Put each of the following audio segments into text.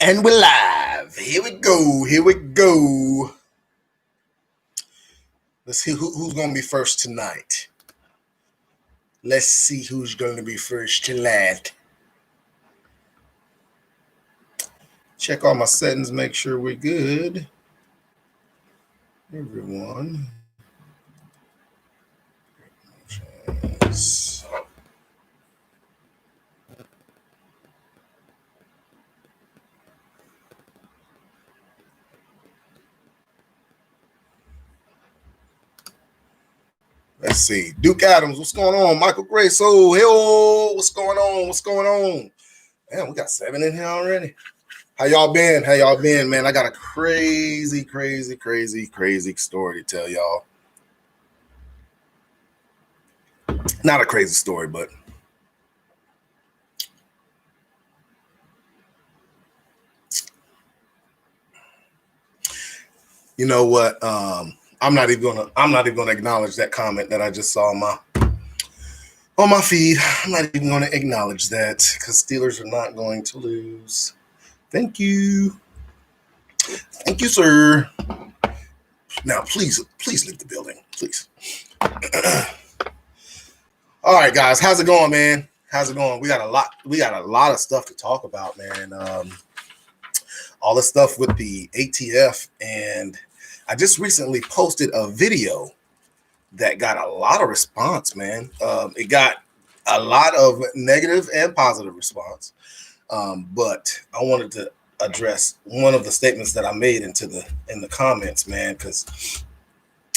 And we're live. Here we go. Here we go. Let's see who's going to be first tonight. Let's see who's going to be first tonight. Check all my settings, make sure we're good. Everyone. Let's see. Duke Adams, what's going on? Michael Gray, so hey, what's going on? What's going on? Man, we got 7 in here already. How y'all been? How y'all been, man? I got a crazy story to tell y'all. Not a crazy story, but you know what? I'm not even gonna acknowledge that comment that I just saw on my feed. I'm not even gonna acknowledge that because Steelers are not going to lose. Thank you, sir. Now, please leave the building, please. All right, guys, how's it going, man? How's it going? We got a lot of stuff to talk about, man. All the stuff with the ATF, and I just recently posted a video that got a lot of response, man. It got a lot of negative and positive response, but I wanted to address one of the statements that I made in the comments, man, because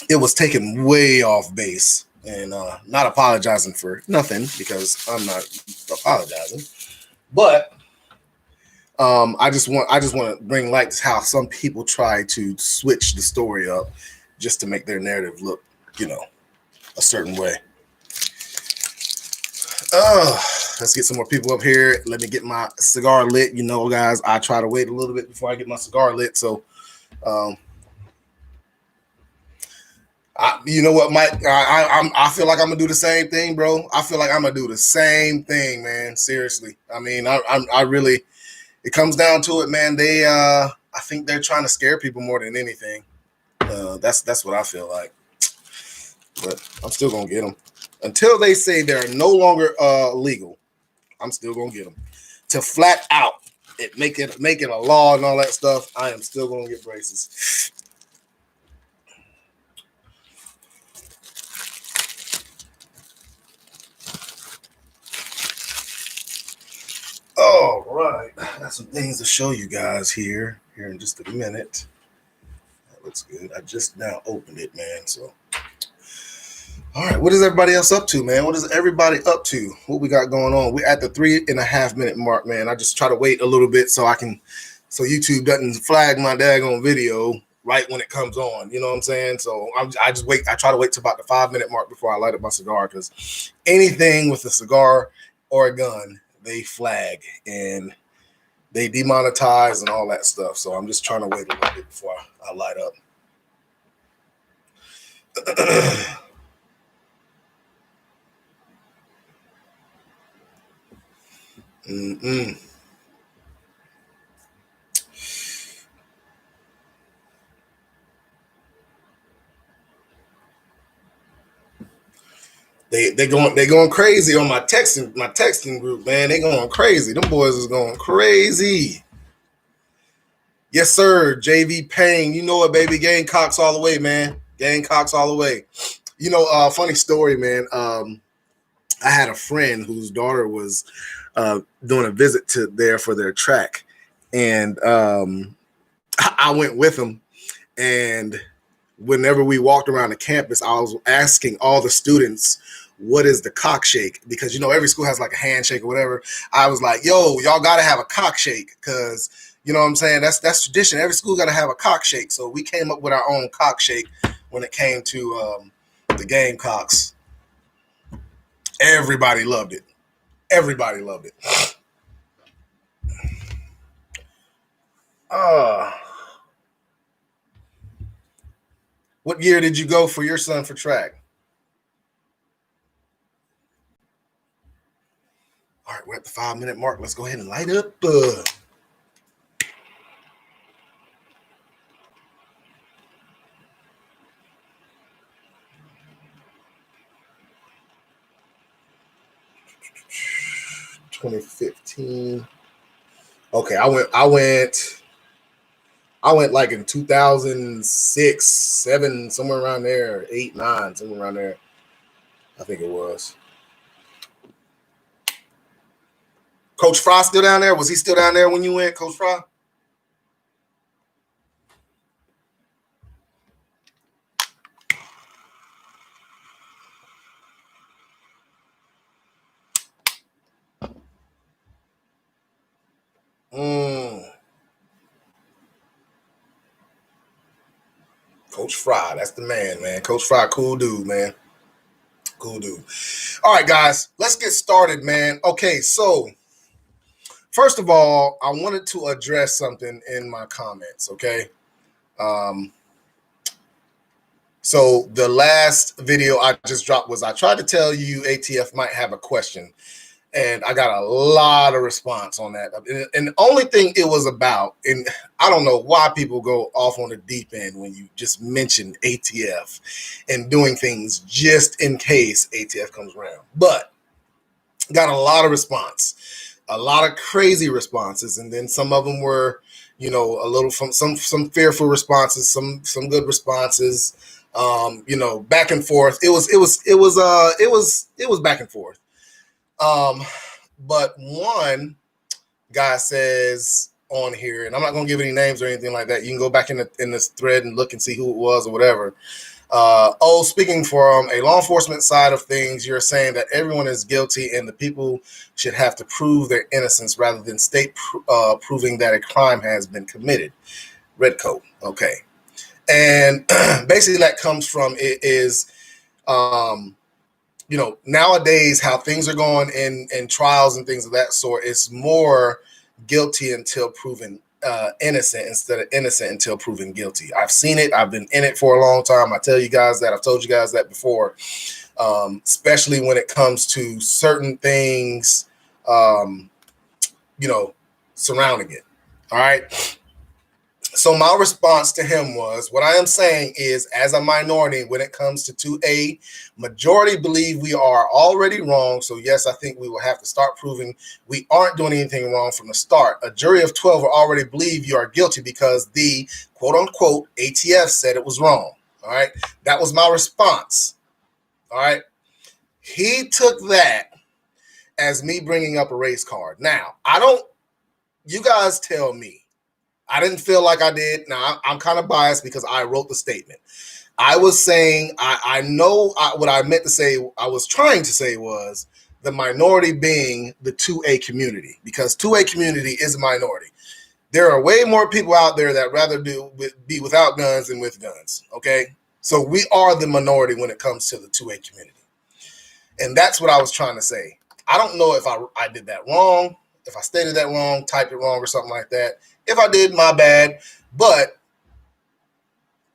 it was taken way off base. And not apologizing for nothing because I'm not apologizing, but I just want to bring light to how some people try to switch the story up just to make their narrative look, a certain way. Let's get some more people up here. Let me get my cigar lit. Guys, I try to wait a little bit before I get my cigar lit. So, you know what, Mike? I feel like I'm gonna do the same thing, bro. I feel like I'm gonna do the same thing, man. Seriously. I mean, I really. It comes down to it, man. I think they're trying to scare people more than anything. That's what I feel like. But I'm still gonna get them until they say they're no longer legal. I'm still gonna get them to flat out make it a law and all that stuff. I am still gonna get braces. All right, I got some things to show you guys here in just a minute. That looks good. I just now opened it, man. So, all right, what is everybody else up to, man? What is everybody up to? What we got going on? We're at the 3.5 minute mark, man. I just try to wait a little bit so YouTube doesn't flag my daggone video right when it comes on. You know what I'm saying? So I just wait. I try to wait to about the 5 minute mark before I light up my cigar because anything with a cigar or a gun, they flag and they demonetize and all that stuff. So I'm just trying to wait a little bit before I light up. They going crazy on my texting group, man. They going crazy. Them boys is going crazy. Yes, sir. JV Payne. You know it, baby. Gamecocks all the way, man. Gamecocks all the way. Funny story, man. I had a friend whose daughter was doing a visit to there for their track, and I went with them. And whenever we walked around the campus, I was asking all the students, what is the cock shake? Because, every school has like a handshake or whatever. I was like, yo, y'all got to have a cock shake because, you know what I'm saying? That's tradition. Every school got to have a cock shake. So we came up with our own cock shake when it came to the Gamecocks. Everybody loved it. Everybody loved it. What year did you go for your son for track? All right, we're at the 5 minute mark. Let's go ahead and light up. 2015. Okay, I went like in 2006, 7, somewhere around there, 8, 9, somewhere around there. I think it was. Coach Fry still down there? Was he still down there when you went, Coach Fry? Coach Fry, that's the man. Coach Fry, cool dude, man. Cool dude. All right, guys, let's get started, man. Okay, so first of all, I wanted to address something in my comments, okay? So the last video I just dropped was I tried to tell you ATF might have a question, and I got a lot of response on that. And the only thing it was about, and I don't know why people go off on the deep end when you just mention ATF and doing things just in case ATF comes around, but got a lot of response, a lot of crazy responses, and then some of them were, a little from some fearful responses, some good responses, back and forth. It was back and forth. But one guy says on here, and I'm not going to give any names or anything like that. You can go back in this thread and look and see who it was or whatever. Speaking from a law enforcement side of things, you're saying that everyone is guilty and the people should have to prove their innocence rather than state proving that a crime has been committed. Redcoat. Okay. And basically that comes from nowadays how things are going in trials and things of that sort, it's more guilty until proven innocent instead of innocent until proven guilty. I've seen it. I've been in it for a long time. I tell you guys that. I've told you guys that before, especially when it comes to certain things, surrounding it. All right. So my response to him was, what I am saying is, as a minority, when it comes to 2A, majority believe we are already wrong. So yes, I think we will have to start proving we aren't doing anything wrong from the start. A jury of 12 will already believe you are guilty because the quote unquote ATF said it was wrong. All right. That was my response. All right. He took that as me bringing up a race card. Now, you guys tell me. I didn't feel like I did. Now, I'm kind of biased because I wrote the statement. I was saying, I know what I meant to say, I was trying to say was the minority being the 2A community, because 2A community is a minority. There are way more people out there that rather be without guns than with guns, okay? So we are the minority when it comes to the 2A community. And that's what I was trying to say. I don't know if I did that wrong, if I stated that wrong, typed it wrong or something like that. If I did, my bad. But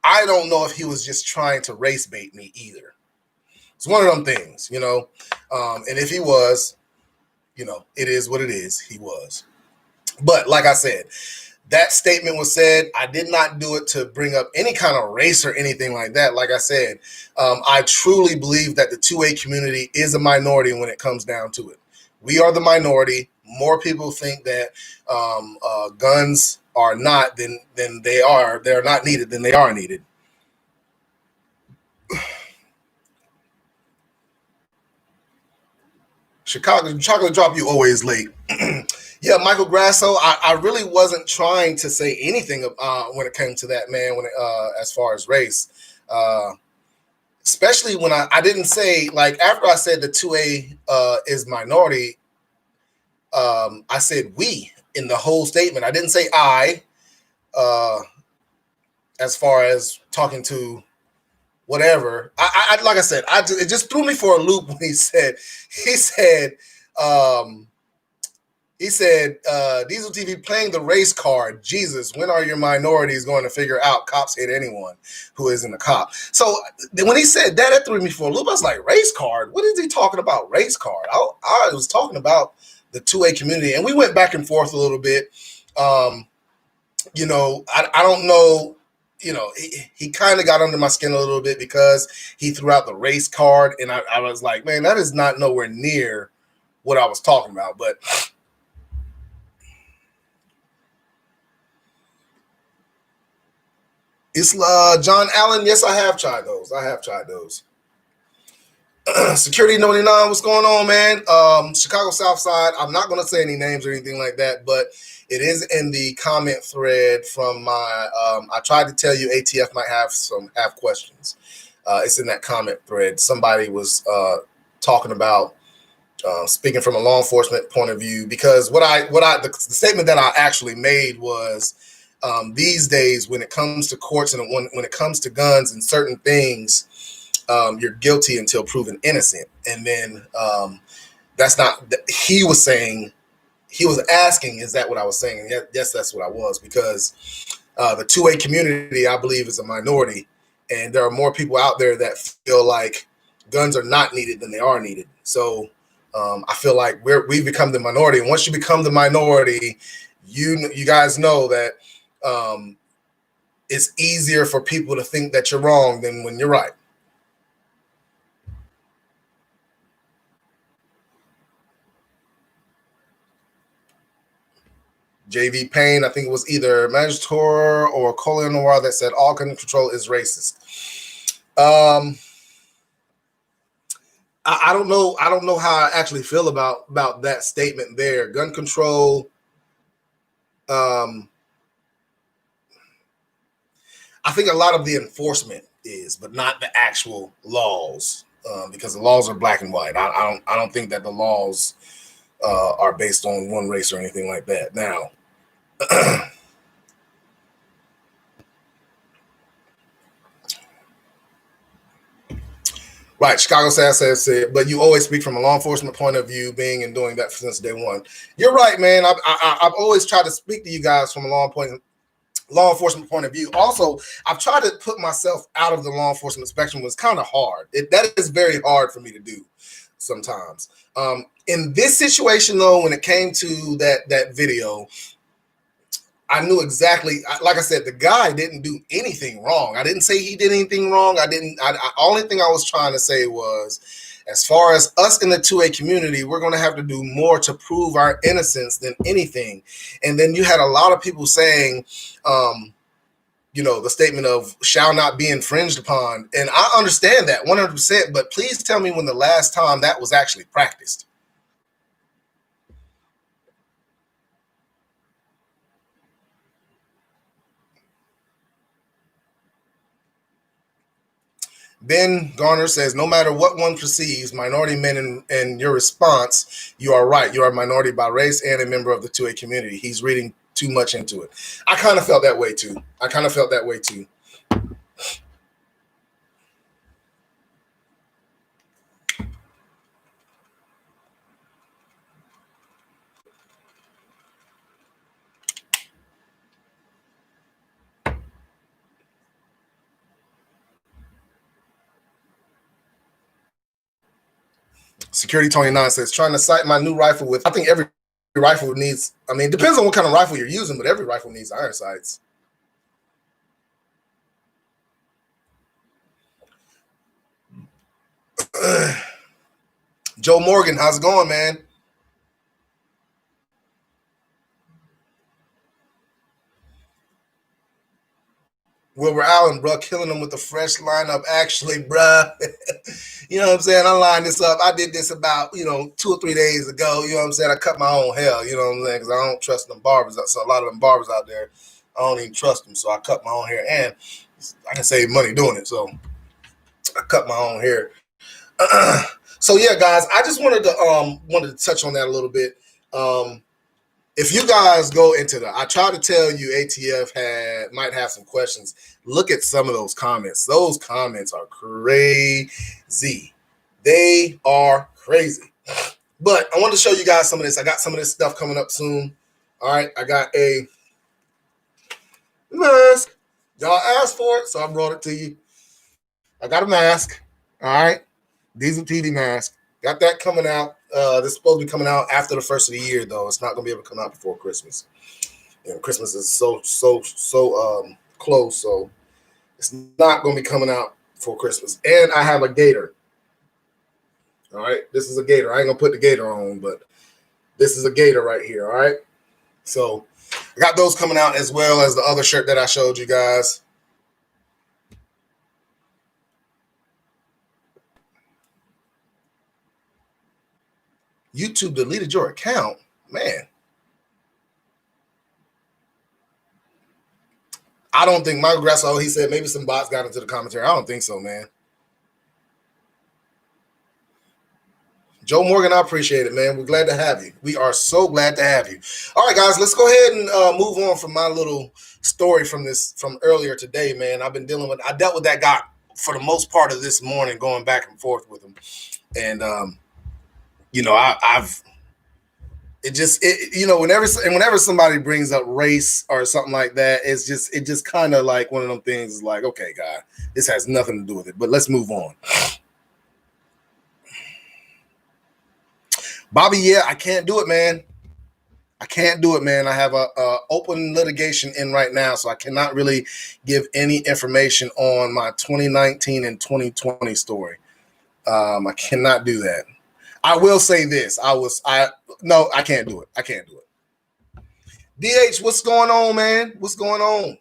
I don't know if he was just trying to race bait me either. It's one of them things, and if he was, it is what it is. He was. But like I said, that statement was said. I did not do it to bring up any kind of race or anything like that. Like I said, I truly believe that the 2A community is a minority when it comes down to it. We are the minority. More people think that guns are not than they are. They're not needed than they are needed. Chicago chocolate drop, you always late. Yeah, Michael Grasso. I really wasn't trying to say anything when it came to that, man. As far as race, especially when I didn't say, like, after I said the 2A is minority. I said we in the whole statement. I didn't say I, as far as talking to whatever. I like I said, it just threw me for a loop when he said, Diesel TV playing the race card. Jesus, when are your minorities going to figure out cops hate anyone who isn't a cop? So when he said that, it threw me for a loop. I was like, race card? What is he talking about, race card? I was talking about the 2A community, and we went back and forth a little bit. I don't know. He kind of got under my skin a little bit because he threw out the race card, and I was like, man, that is not nowhere near what I was talking about. But it's John Allen. Yes, I have tried those. Security 99, what's going on, man? Chicago South Side. I'm not going to say any names or anything like that, but it is in the comment thread from my. I tried to tell you ATF might have questions. It's in that comment thread. Somebody was talking about speaking from a law enforcement point of view, because the statement that I actually made was these days when it comes to courts and when it comes to guns and certain things. You're guilty until proven innocent. And then that's not, he was asking, is that what I was saying? Yes, that's what I was, because the 2A community, I believe, is a minority. And there are more people out there that feel like guns are not needed than they are needed. So I feel like we've become the minority. And once you become the minority, you guys know that it's easier for people to think that you're wrong than when you're right. JV Payne, I think it was either Magitor or Colin Noir that said all gun control is racist. I don't know. I don't know how I actually feel about that statement there. Gun control. I think a lot of the enforcement is, but not the actual laws, because the laws are black and white. I don't think that the laws are based on one race or anything like that. Now, right, Chicago says, but you always speak from a law enforcement point of view, being and doing that since day one. You're right, man. I've always tried to speak to you guys from a law enforcement point of view. Also, I've tried to put myself out of the law enforcement spectrum. Was kind of hard. That is very hard for me to do sometimes. In this situation, though, when it came to that video, I knew exactly. Like I said, the guy didn't do anything wrong. I didn't say he did anything wrong. Only thing I was trying to say was, as far as us in the 2A community, we're going to have to do more to prove our innocence than anything. And then you had a lot of people saying, the statement of shall not be infringed upon. And I understand that 100%, but please tell me when the last time that was actually practiced. Ben Garner says, no matter what one perceives, minority men in your response, you are right. You are a minority by race and a member of the 2A community. He's reading too much into it. I kind of felt that way too. Security 29 says, trying to sight my new rifle with, I think every rifle needs, it depends on what kind of rifle you're using, but every rifle needs iron sights. Joe Morgan, how's it going, man? Wilbur Allen, bro, killing them with the fresh lineup. Actually, bro, you know what I'm saying? I lined this up. I did this about 2 or 3 days ago. You know what I'm saying? I cut my own hair. You know what I'm saying? Because I don't trust them barbers. So a lot of them barbers out there, I don't even trust them. So I cut my own hair, and I can save money doing it. So I cut my own hair. So yeah, guys, I just wanted to touch on that a little bit. If you guys go into I tried to tell you ATF might have some questions. Look at some of those comments. Those comments are crazy. They are crazy. But I wanted to show you guys some of this. I got some of this stuff coming up soon. All right, I got a mask. Y'all asked for it, so I brought it to you. I got a mask. All right, Diesel TV mask. Got that coming out. This is supposed to be coming out after the first of the year, though. It's not going to be able to come out before Christmas. Christmas is so close, so it's not going to be coming out before Christmas. And I have a gator. All right, this is a gator. I ain't gonna put the gator on, but this is a gator right here. All right, so I got those coming out as well as the other shirt that I showed you guys. YouTube deleted your account, man. I don't think Michael Grasso, he said maybe some bots got into the commentary. I don't think so, man. Joe Morgan, I appreciate it, man. We're glad to have you. We are so glad to have you. All right, guys, let's go ahead and move on from my little story from earlier today, man. I dealt with that guy for the most part of this morning, going back and forth with him. And, whenever somebody brings up race or something like that, it just kind of like one of them things is like, okay, God, this has nothing to do with it, but let's move on. Bobby, yeah, I can't do it, man. I can't do it, man. I have a open litigation in right now, so I cannot really give any information on my 2019 and 2020 story. I cannot do that. I will say this. I can't do it. I can't do it. DH, what's going on, man? What's going on?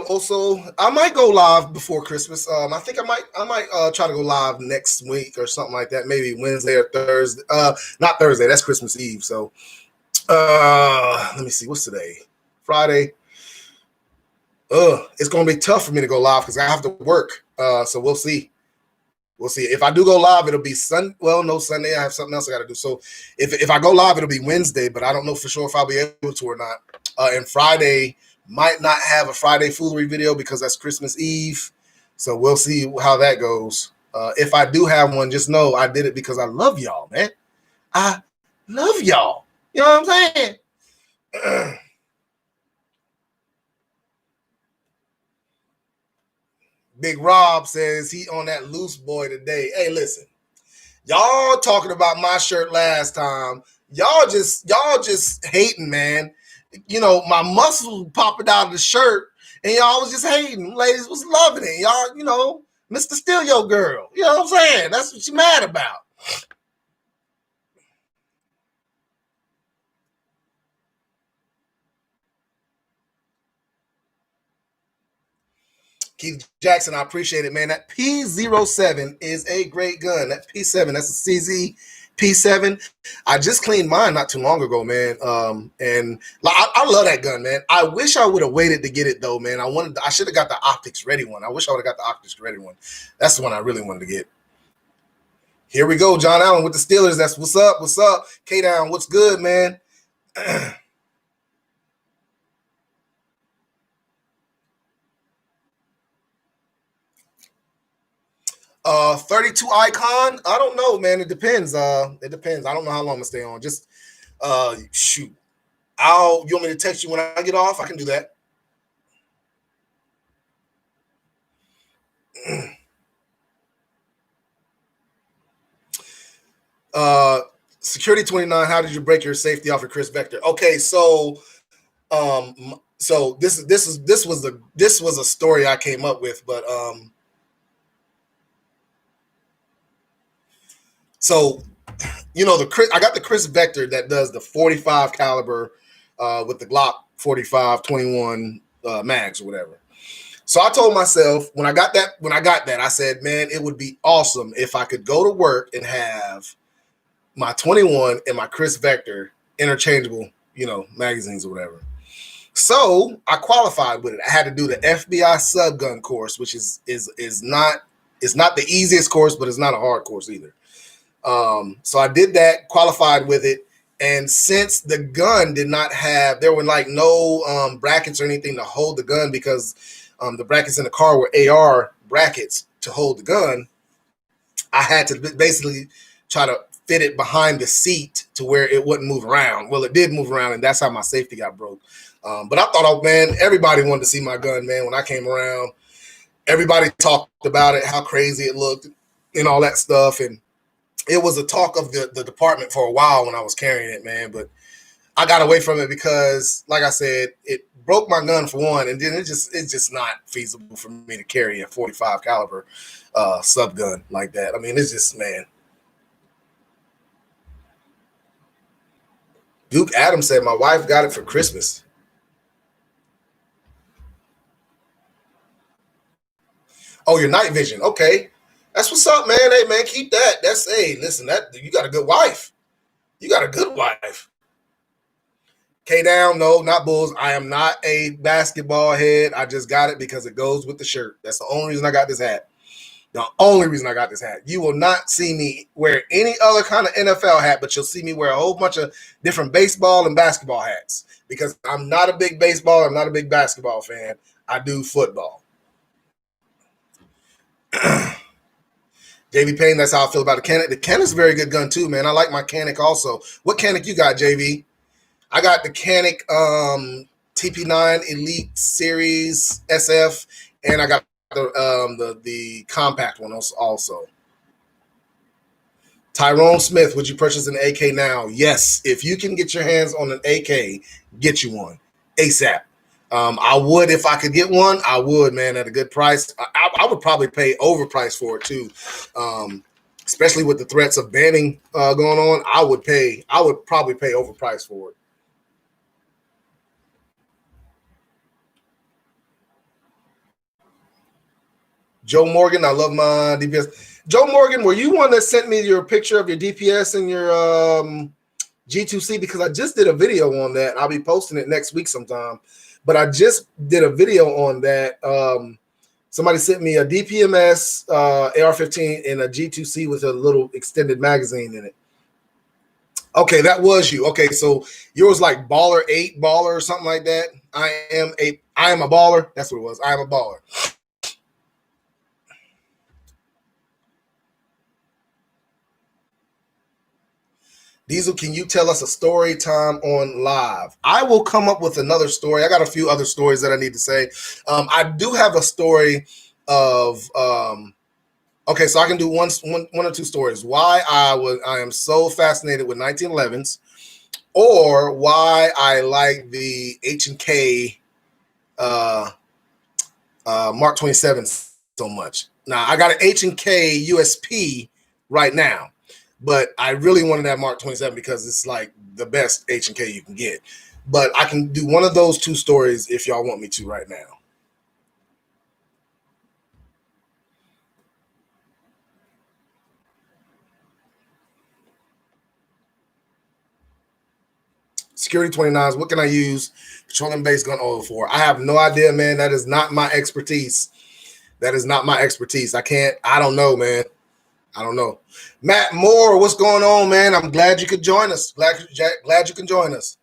Also, I might go live before Christmas. I think I might try to go live next week or something like that. Maybe Wednesday or Thursday. Not Thursday. That's Christmas Eve. So, let me see. What's today? Friday. It's gonna be tough for me to go live because I have to work. So we'll see. We'll see. If I do go live, it'll be Sunday. Well, no, Sunday. I have something else I got to do. So if I go live, it'll be Wednesday. But I don't know for sure if I'll be able to or not. And Friday. Might not have a Friday foolery video because that's Christmas Eve. So we'll see how that goes. If I do have one, just know I did it because I love y'all, man. I love y'all. You know what I'm saying? Big Rob says he on that loose boy today. Hey, listen. Y'all talking about my shirt last time. Y'all just hating, man. You know, my muscle popping out of the shirt, and y'all was just hating. Ladies was loving it. Y'all, Mr. Steal Your Girl. You know what I'm saying? That's what you mad about. Keith Jackson, I appreciate it, man. That P07 is a great gun. That P7, that's a CZ P7. I just cleaned mine not too long ago, man. And I love that gun, man. I wish I would have waited to get it though, man. I should have got the optics ready one. I wish I would have got the optics ready one. That's the one I really wanted to get. Here we go, John Allen with the Steelers. That's what's up. What's up? K-Down, what's good, man? 32 icon. I don't know, man. It depends. It depends. I don't know how long I'm gonna stay on. Just shoot. You want me to text you when I get off? I can do that. Security 29. How did you break your safety off of Chris Vector? Okay, so this was a story I came up with, but so I got the Chris Vector that does the 45 caliber with the Glock 45 21 mags or whatever. So I told myself when I got that, I said, man, it would be awesome if I could go to work and have my 21 and my Chris Vector interchangeable, magazines or whatever. So I qualified with it. I had to do the FBI sub gun course, which is not the easiest course, but it's not a hard course either. So I did that, qualified with it. And since the gun there were like no brackets or anything to hold the gun because the brackets in the car were AR brackets to hold the gun, I had to basically try to fit it behind the seat to where it wouldn't move around. Well, it did move around, and that's how my safety got broke. But I thought, man, everybody wanted to see my gun, man. When I came around, everybody talked about it, how crazy it looked, and all that stuff. And it was a talk of the department for a while when I was carrying it, man. But I got away from it because, like I said, broke my gun for one, and then it's just not feasible for me to carry a 45 caliber sub gun like that. I mean, it's just, man. Duke Adams said my wife got it for Christmas. Oh, your night vision. Okay. That's what's up, man. Hey, man, keep that. That's, hey, listen, that you got a good wife. You got a good wife. K down, no, not Bulls. I am not a basketball head. I just got it because it goes with the shirt. That's the only reason I got this hat. The only reason I got this hat. You will not see me wear any other kind of NFL hat, but you'll see me wear a whole bunch of different baseball and basketball hats because I'm not a big baseball. I'm not a big basketball fan. I do football. JV Payne, that's how I feel about the Canik. The Canik's a very good gun too, man. I like my Canik also. What Canik you got, JV? I got the Canik TP9 Elite Series SF, and I got the compact one also. Tyrone Smith, would you purchase an AK now? Yes. If you can get your hands on an AK, get you one ASAP. I would if I could get one. I would, man, at a good price. I would probably pay overpriced for it too, especially with the threats of banning going on. I would probably pay overpriced for it. Joe Morgan, I love my DPS. Joe Morgan, were you one that sent me your picture of your DPS and your G2C? Because I just did a video on that. I'll be posting it next week sometime. But I just did a video on that. Somebody sent me a DPMS AR-15 and a G2C with a little extended magazine in it. Okay, that was you. Okay, so yours like Baller 8 Baller or something like that. I am a baller. That's what it was. I am a baller. Diesel, can you tell us a story time on live? I will come up with another story. I got a few other stories that I need to say. I do have a story of okay, so I can do one or two stories. Why I am so fascinated with 1911s, or why I like the H&K Mark 27 so much. Now I got an H&K USP right now. But I really wanted that Mark 27 because it's like the best H&K you can get. But I can do one of those two stories if y'all want me to right now. Security 29s, what can I use petroleum based gun oil for? I have no idea, man. That is not my expertise. I don't know, man. I don't know. Matt Moore, what's going on, man? I'm glad you could join us. Glad you can join us.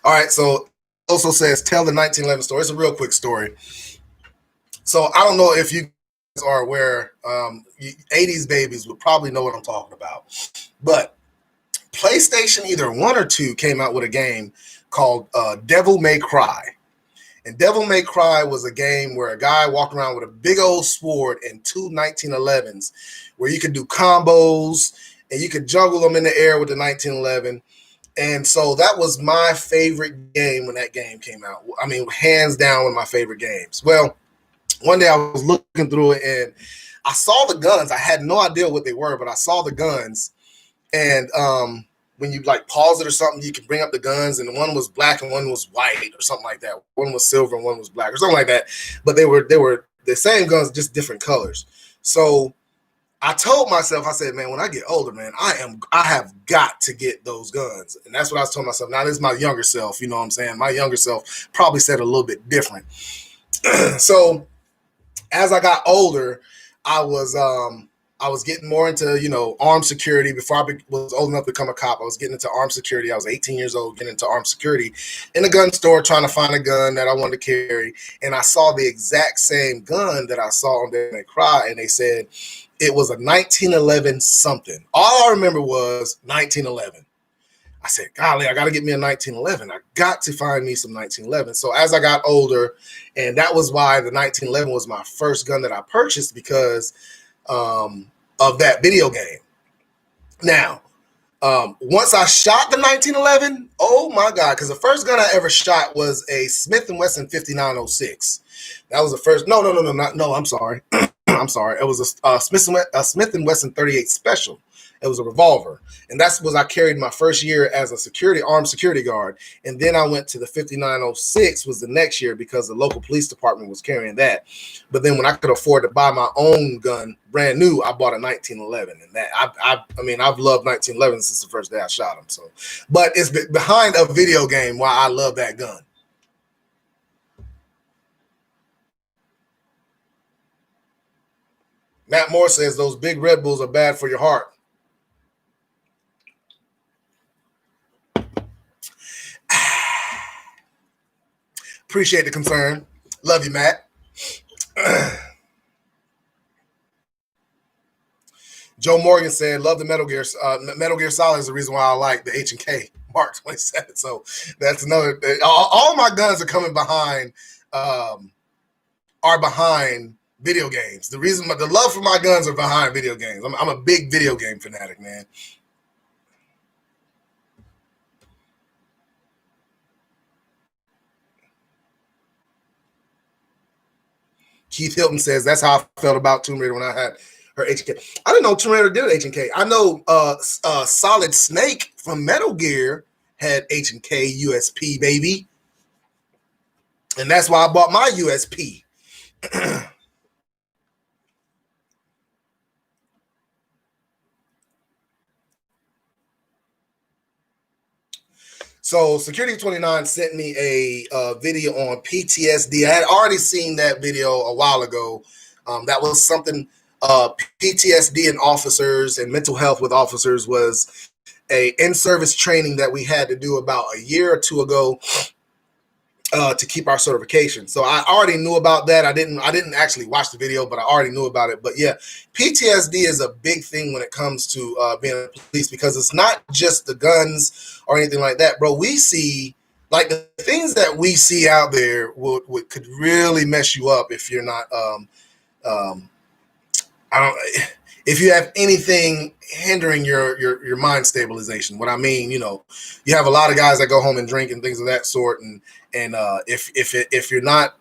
All right, so also says tell the 1911 story. It's a real quick story. So I don't know if you guys are aware, 80s babies would probably know what I'm talking about. But PlayStation either 1 or 2 came out with a game called Devil May Cry. And Devil May Cry was a game where a guy walked around with a big old sword and two 1911s where you could do combos and you could juggle them in the air with the 1911. And so that was my favorite game when that game came out. I mean, hands down, one of my favorite games. Well, one day I was looking through it and I saw the guns. I had no idea what they were, but I saw the guns. And when you like pause it or something, you can bring up the guns, and one was black and one was white or something like that. One was silver and one was black or something like that. But they were the same guns, just different colors. So I told myself, I said, man, when I get older, man, I have got to get those guns. And that's what I was telling myself. Now, this is my younger self, you know what I'm saying? My younger self probably said a little bit different. So as I got older, I was getting more into, armed security. Before I was old enough to become a cop, I was getting into armed security. I was 18 years old, getting into armed security in a gun store, trying to find a gun that I wanted to carry. And I saw the exact same gun that I saw on Devil May Cry, and they said it was a 1911 something. All I remember was 1911. I said, golly, I got to get me a 1911. I got to find me some 1911. So as I got older, and that was why the 1911 was my first gun that I purchased, because of that video game. Now, once I shot the 1911, oh my God, because the first gun I ever shot was a Smith & Wesson 5906. That was the first. No, I'm sorry. I'm sorry. It was a Smith & Wesson 38 Special. It was a revolver. And that's what I carried my first year as a armed security guard. And then I went to the 5906 was the next year because the local police department was carrying that. But then when I could afford to buy my own gun brand new, I bought a 1911. And that I've loved 1911 since the first day I shot them. So, but it's behind a video game why I love that gun. Matt Moore says those big Red Bulls are bad for your heart. Appreciate the concern. Love you, Matt. Joe Morgan said, love the Metal Gear. Metal Gear Solid is the reason why I like the H&K Mark 27. So that's another. All my guns are coming behind, video games. The love for my guns are behind video games. I'm a big video game fanatic, man. Keith Hilton says that's how I felt about Tomb Raider when I had her H&K. I didn't know Tomb Raider did H&K. I know Solid Snake from Metal Gear had H&K USP, baby. And that's why I bought my USP. So Security 29 sent me a video on PTSD. I had already seen that video a while ago. That was something PTSD and officers and mental health with officers was a in-service training that we had to do about a year or two ago to keep our certification. So I already knew about that. I didn't actually watch the video, but I already knew about it. But yeah, PTSD is a big thing when it comes to being a police, because it's not just the guns or anything like that, bro. We see, like, the things that we see out there could really mess you up if you're not if you have anything hindering your mind stabilization. What I mean, you have a lot of guys that go home and drink and things of that sort, and if you're not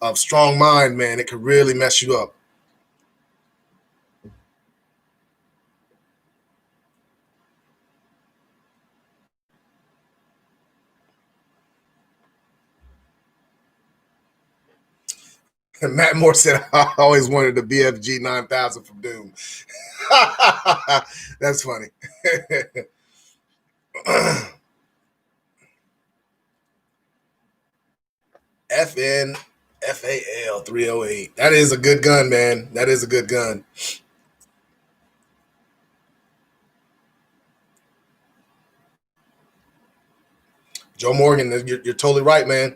of strong mind, man, it could really mess you up. And Matt Moore said, I always wanted the BFG 9000 from Doom. That's funny. FN FAL 308. That is a good gun, man. That is a good gun. Joe Morgan, you're totally right, man.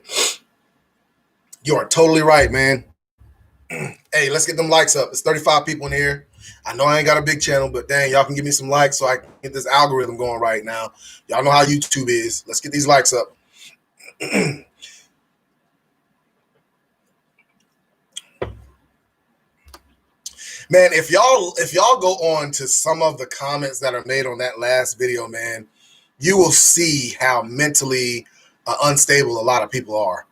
You are totally right, man. Hey, let's get them likes up. It's 35 people in here. I know I ain't got a big channel, but dang, y'all can give me some likes so I can get this algorithm going right now. Y'all know how YouTube is. Let's get these likes up. Man, if y'all go on to some of the comments that are made on that last video, man, you will see how mentally unstable a lot of people are.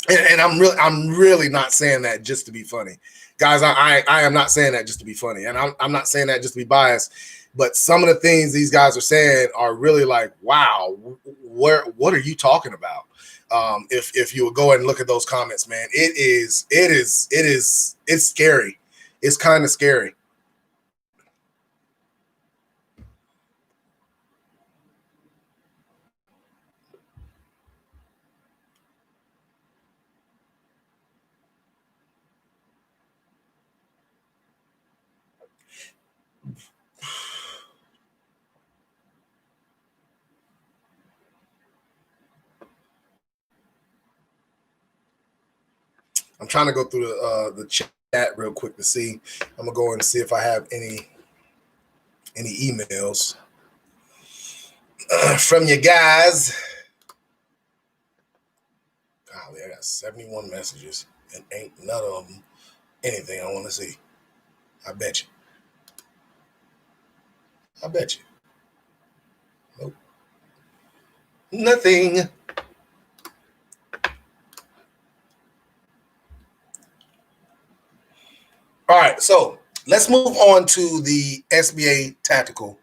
And I'm really not saying that just to be funny, guys. I am not saying that just to be funny, and I'm not saying that just to be biased. But some of the things these guys are saying are really like, wow, what are you talking about? If you would go and look at those comments, man, it's scary. It's kind of scary. I'm trying to go through the chat real quick to see. I'm gonna go and see if I have any emails. from you guys. Golly, I got 71 messages and ain't none of them anything I want to see. I bet you. I bet you. Nope. Nothing. All right, so let's move on to the SBA tactical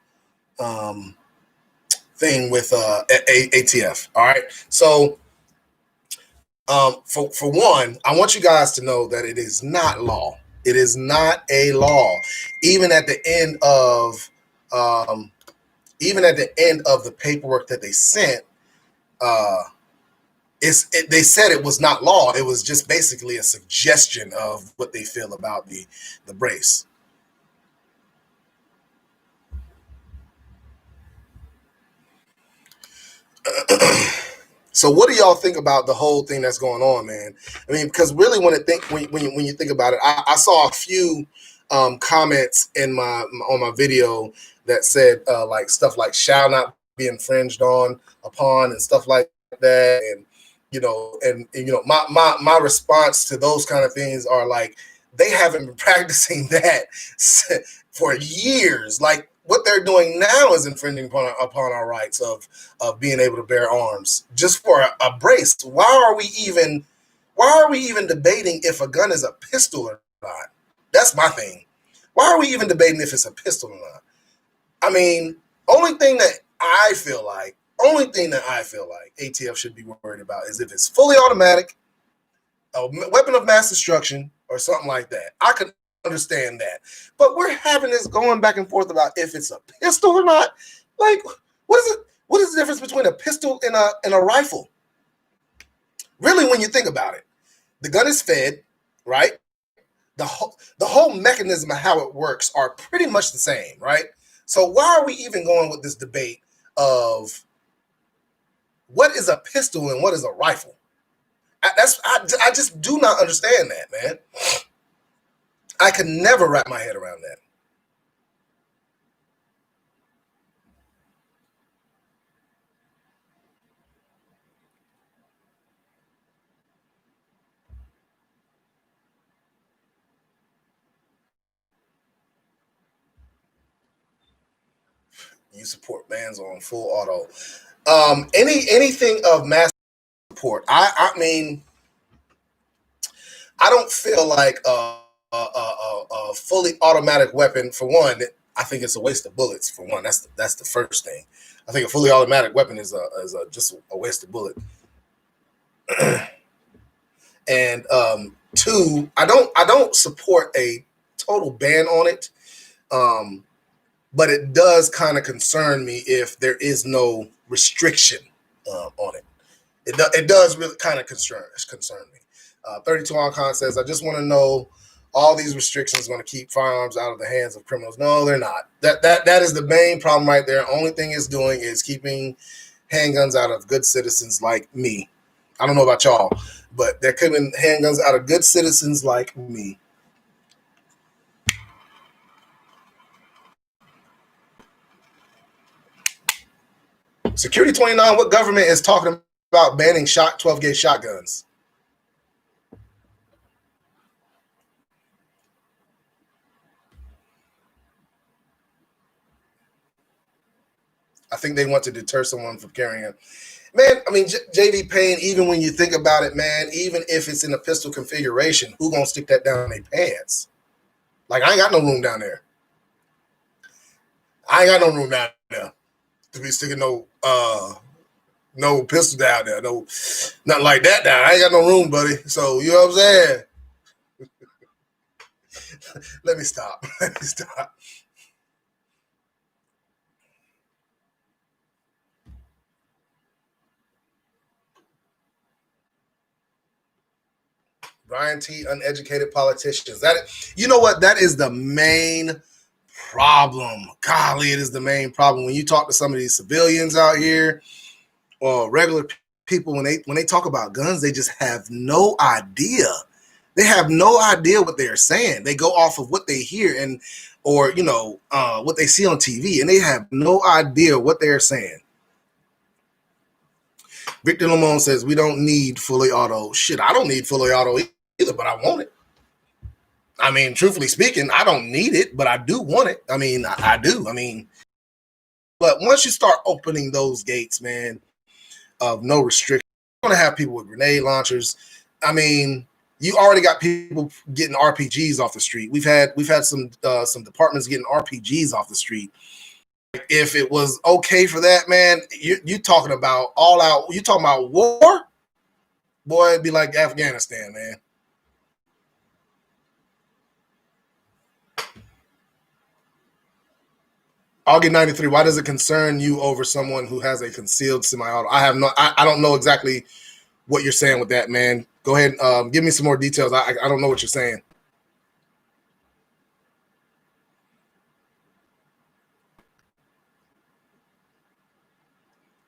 thing with ATF. All right, so for one, I want you guys to know that it is not law. It is not a law. Even at the end of the paperwork that they sent, they said it was not law. It was just basically a suggestion of what they feel about the brace. So what do y'all think about the whole thing that's going on, man? I mean, because really when you think about it, I saw a few comments on my video that said like stuff like shall not be infringed upon and stuff like that. And my response to those kind of things are like, they haven't been practicing that for years. Like, what they're doing now is infringing upon our rights of being able to bear arms just for a brace. Why are we even debating if a gun is a pistol or not? That's my thing. Why are we even debating if it's a pistol or not? I mean, only thing that I feel like ATF should be worried about is if it's fully automatic, a weapon of mass destruction, or something like that. I could understand that, but we're having this going back and forth about if it's a pistol or not. Like, what is it? What is the difference between a pistol and a rifle? Really, when you think about it, the gun is fed, right? The whole mechanism of how it works are pretty much the same, right? So why are we even going with this debate of what is a pistol and what is a rifle? I just do not understand that, man. I could never wrap my head around that. You support bans on full auto. Anything of mass support. I mean, I don't feel like a fully automatic weapon, for one. I think it's a waste of bullets. For one, that's the first thing. I think a fully automatic weapon is just a waste of bullet. And two, I don't support a total ban on it. But it does kind of concern me if there is no restriction on it. It does really kind of concern me. 32 Oncon says, I just want to know, all these restrictions are going to keep firearms out of the hands of criminals. No, they're not. That is the main problem right there. Only thing it's doing is keeping handguns out of good citizens like me. I don't know about y'all, but they're keeping handguns out of good citizens like me. Security 29, what government is talking about banning 12-gauge shotguns? I think they want to deter someone from carrying it. Man, I mean, JD Payne, even when you think about it, man, even if it's in a pistol configuration, who gonna stick that down in their pants? Like, I ain't got no room down there. I ain't got no room down there to be sticking no pistol down there. No, nothing like that down. I ain't got no room, buddy. So, you know what I'm saying? Let me stop. Brian T, uneducated politicians. You know what? That is the main problem. Golly, it is the main problem. When you talk to some of these civilians out here or regular people, when they talk about guns, they just have no idea. They have no idea what they are saying. They go off of what they hear or what they see on TV, and they have no idea what they're saying. Victor Lamone says we don't need fully auto. Shit, I don't need fully auto either, but I want it. I mean, truthfully speaking, I don't need it, but I do want it. I mean, I do. I mean, but once you start opening those gates, man, of no restriction, you're gonna have people with grenade launchers. I mean, you already got people getting RPGs off the street. We've had some departments getting RPGs off the street. If it was okay for that, man, you talking about all out. You talking about war, boy? It'd be like Afghanistan, man. August 93. Why does it concern you over someone who has a concealed semi-auto? I don't know exactly what you're saying with that, man. Go ahead, give me some more details. I don't know what you're saying.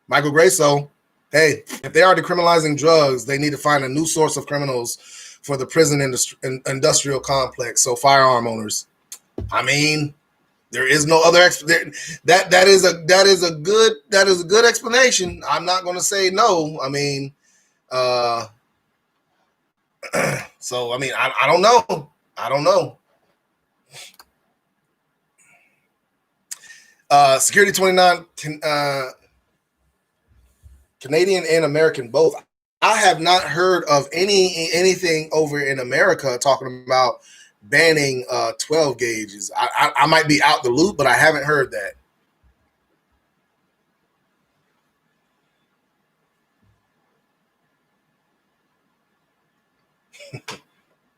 Michael Grayso, hey, if they are decriminalizing drugs, they need to find a new source of criminals for the prison industrial complex. So firearm owners. I mean, there is no other that is a good explanation. I'm not going to say no. I mean, so I mean, I don't know. I don't know. Security 29, Canadian and American both. I have not heard of anything over in America talking about banning 12 gauges. I might be out the loop, but I haven't heard that.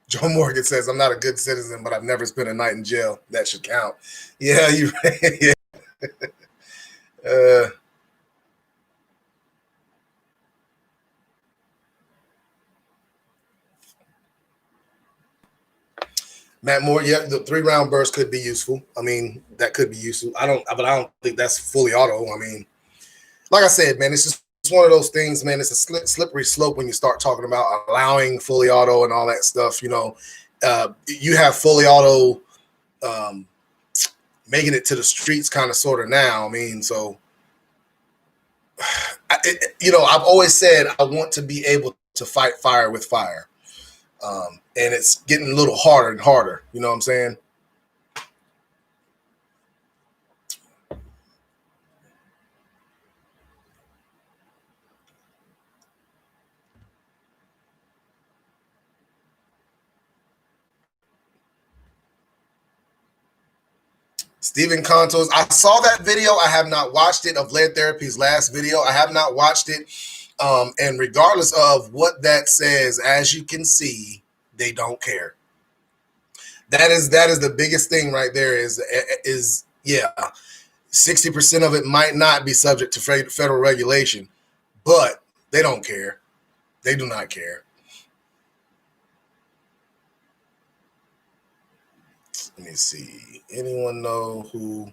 Joe Morgan says, I'm not a good citizen, but I've never spent a night in jail. That should count. Yeah, you're right. Yeah. Matt Moore, yeah, the 3-round burst could be useful. I mean, that could be useful. But I don't think that's fully auto. I mean, like I said, man, it's just one of those things, man. It's a slippery slope when you start talking about allowing fully auto and all that stuff. You know, you have fully auto making it to the streets kind of sort of now. I mean, so, I've always said I want to be able to fight fire with fire. And it's getting a little harder and harder. You know what I'm saying? Stephen Contos, I saw that video. I have not watched it of Lead Therapy's last video. I have not watched it. And regardless of what that says, as you can see, they don't care. That is the biggest thing right there is yeah, 60% of it might not be subject to federal regulation, but they don't care. They do not care. Let me see. Anyone know who?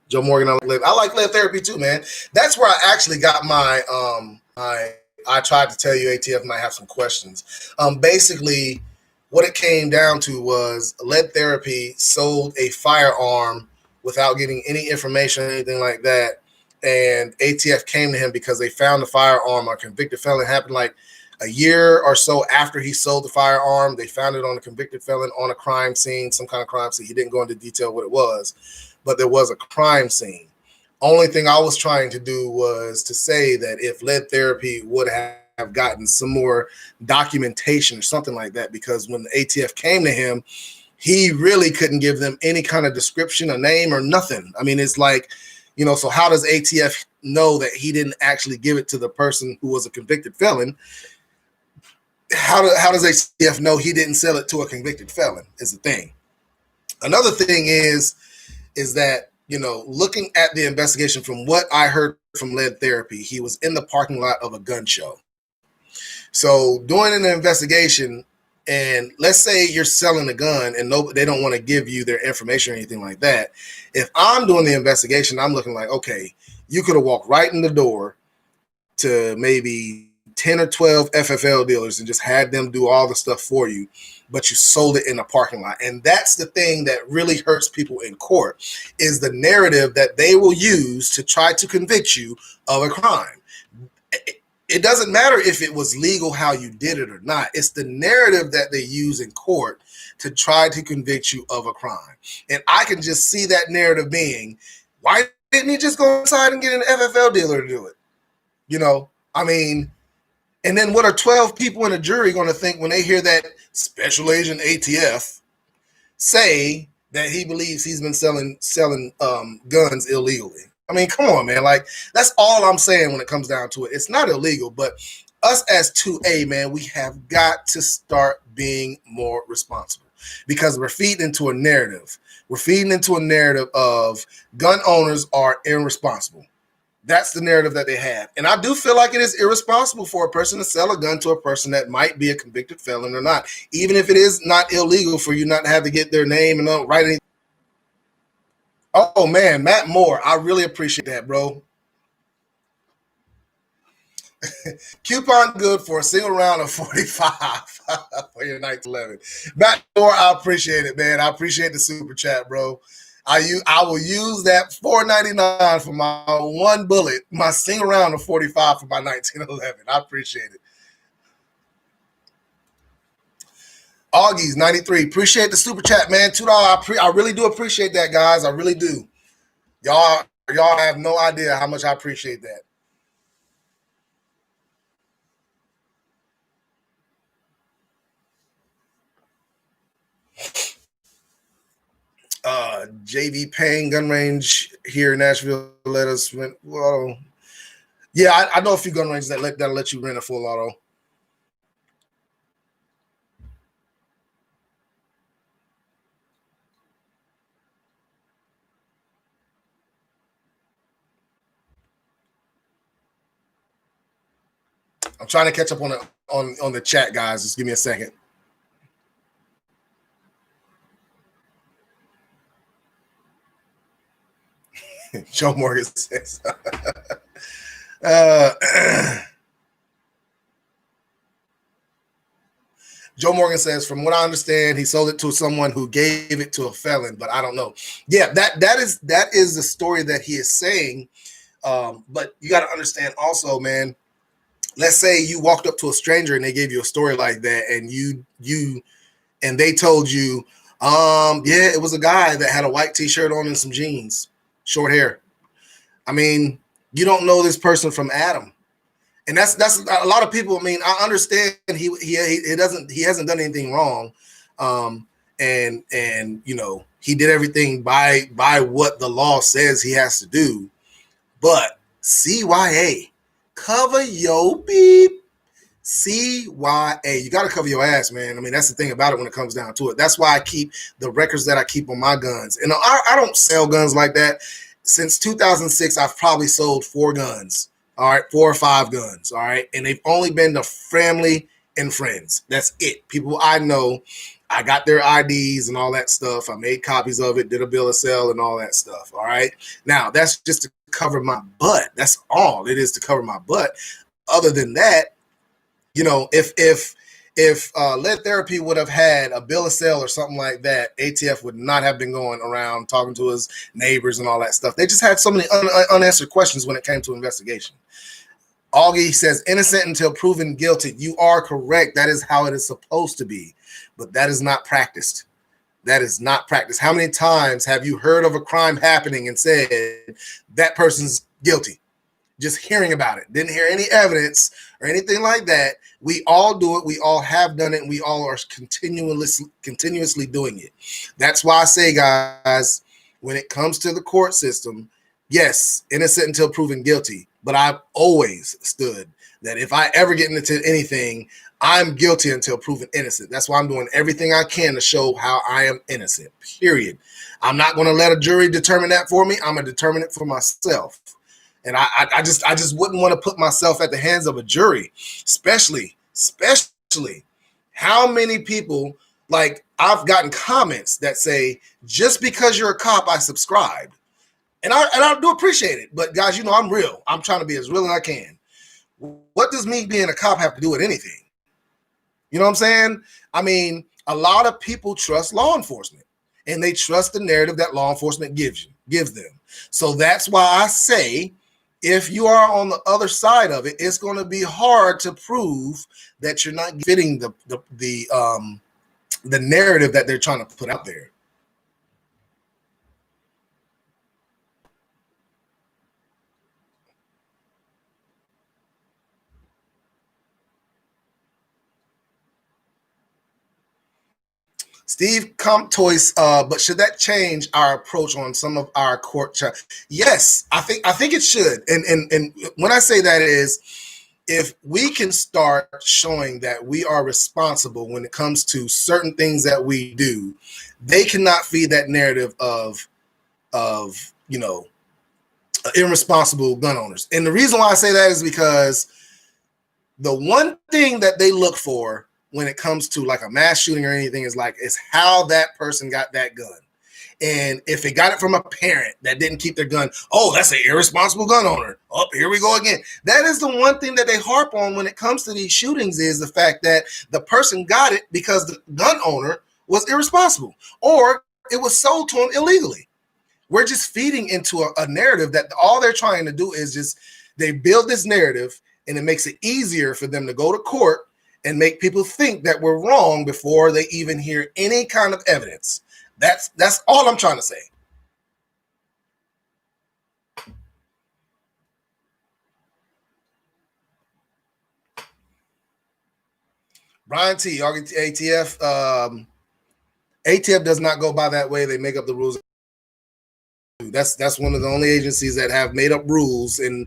Joe Morgan, I like Lead Therapy too, man. That's where I actually got my I tried to tell you ATF might have some questions. Basically, what it came down to was Lead Therapy sold a firearm without getting any information or anything like that. And ATF came to him because they found the firearm. A convicted felon. Happened like a year or so after he sold the firearm. They found it on a convicted felon on a crime scene, some kind of crime scene. He didn't go into detail what it was, but there was a crime scene. Only thing I was trying to do was to say that if Lead Therapy would have gotten some more documentation or something like that, because when the ATF came to him, he really couldn't give them any kind of description, a name or nothing. I mean, it's like, so how does ATF know that he didn't actually give it to the person who was a convicted felon? How does ATF know he didn't sell it to a convicted felon is the thing. Another thing is that, looking at the investigation, from what I heard from Lead Therapy, he was in the parking lot of a gun show. So doing an investigation, and let's say you're selling a gun and they don't want to give you their information or anything like that. If I'm doing the investigation, I'm looking like, okay, you could have walked right in the door to maybe 10 or 12 FFL dealers and just had them do all the stuff for you, but you sold it in a parking lot. And that's the thing that really hurts people in court, is the narrative that they will use to try to convict you of a crime. It doesn't matter if it was legal how you did it or not. It's the narrative that they use in court to try to convict you of a crime. And I can just see that narrative being, why didn't he just go inside and get an FFL dealer to do it? You know, I mean, and then what are 12 people in a jury going to think when they hear that Special Agent ATF say that he believes he's been selling guns illegally? I mean, come on, man. Like, that's all I'm saying when it comes down to it. It's not illegal, but us as 2A, man, we have got to start being more responsible, because we're feeding into a narrative. We're feeding into a narrative of gun owners are irresponsible. That's the narrative that they have. And I do feel like it is irresponsible for a person to sell a gun to a person that might be a convicted felon or not, even if it is not illegal for you not to have to get their name and don't write anything. Oh, man, Matt Moore, I really appreciate that, bro. Coupon good for a single round of 45 for your 1911. Matt Moore, I appreciate it, man. I appreciate the super chat, bro. I will use that $4.99 for my one bullet, my single round of 45 for my 1911. I appreciate it. Augie's 93. Appreciate the super chat, man. $2. I really do appreciate that, guys. I really do. Y'all have no idea how much I appreciate that. JV Payne gun range here in Nashville let us rent. Well, yeah, I know a few gun ranges that'll let you rent a full auto. I'm trying to catch up on the chat, guys. Just give me a second. Joe Morgan says. Joe Morgan says, from what I understand, he sold it to someone who gave it to a felon, but I don't know. Yeah, that is the story that he is saying. But you got to understand also, man. Let's say you walked up to a stranger and they gave you a story like that, and they told you, yeah, it was a guy that had a white t-shirt on and some jeans, short hair. I mean, you don't know this person from Adam. And that's a lot of people. I mean, I understand he hasn't done anything wrong. And you know, he did everything by what the law says he has to do. But CYA, cover your beep. CYA, you got to cover your ass, man. I mean, that's the thing about it when it comes down to it. That's why I keep the records that I keep on my guns. And I don't sell guns like that. Since 2006, I've probably sold 4 guns. All right, 4 or 5 guns. All right, and they've only been to family and friends. That's it. People I know. I got their IDs and all that stuff. I made copies of it, did a bill of sale and all that stuff. All right. Now that's just to cover my butt. That's all it is, to cover my butt. Other than that, you know, if Lead Therapy would have had a bill of sale or something like that, ATF would not have been going around talking to his neighbors and all that stuff. They just had so many unanswered questions when it came to investigation. Augie says, innocent until proven guilty. You are correct. That is how it is supposed to be. But that is not practiced. That is not practiced. How many times have you heard of a crime happening and said that person's guilty? Just hearing about it. Didn't hear any evidence or anything like that. We all do it. We all have done it. And we all are continuously doing it. That's why I say, guys, when it comes to the court system, yes, innocent until proven guilty. But I've always stood that if I ever get into anything, I'm guilty until proven innocent. That's why I'm doing everything I can to show how I am innocent, period. I'm not going to let a jury determine that for me. I'm going to determine it for myself. And I just wouldn't want to put myself at the hands of a jury, especially how many people, like, I've gotten comments that say, just because you're a cop, I subscribed. And I do appreciate it. But guys, you know, I'm real. I'm trying to be as real as I can. What does me being a cop have to do with anything? You know what I'm saying? I mean, a lot of people trust law enforcement, and they trust the narrative that law enforcement gives them. So that's why I say, if you are on the other side of it, it's going to be hard to prove that you're not fitting the narrative that they're trying to put out there. Steve Comptois, but should that change our approach on some of our court? Yes, I think it should. And when I say that is, if we can start showing that we are responsible when it comes to certain things that we do, they cannot feed that narrative of irresponsible gun owners. And the reason why I say that is because the one thing that they look for when it comes to like a mass shooting or anything is how that person got that gun. And if they got it from a parent that didn't keep their gun, oh, that's an irresponsible gun owner. Oh, here we go again. That is the one thing that they harp on when it comes to these shootings, is the fact that the person got it because the gun owner was irresponsible, or it was sold to him illegally. We're just feeding into a narrative that all they're trying to do is just, they build this narrative, and it makes it easier for them to go to court and make people think that we're wrong before they even hear any kind of evidence. That's all I'm trying to say. Brian T, ATF, ATF does not go by that way. They make up the rules. That's one of the only agencies that have made up rules, and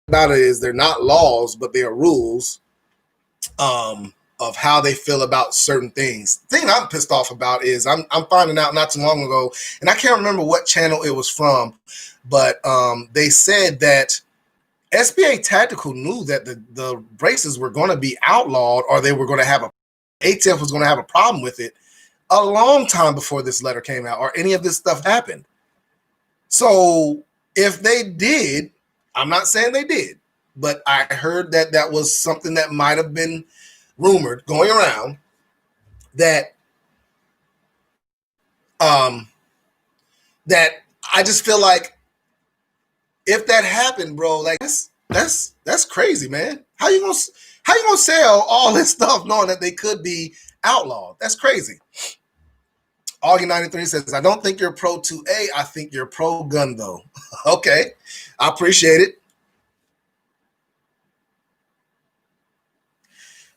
about it is they're not laws, but they are rules of how they feel about certain things. The thing I'm pissed off about is I'm finding out not too long ago, and I can't remember what channel it was from, but they said that SBA Tactical knew that the braces were going to be outlawed, or they were going to have ATF was going to have a problem with it a long time before this letter came out or any of this stuff happened. So if they did, I'm not saying they did, but I heard that that was something that might have been rumored going around, that that I just feel like if that happened, bro, like that's crazy, man. How you gonna sell all this stuff knowing that they could be outlawed? That's crazy. Augie 93 says, I don't think you're pro 2A. I think you're pro gun, though. Okay. I appreciate it.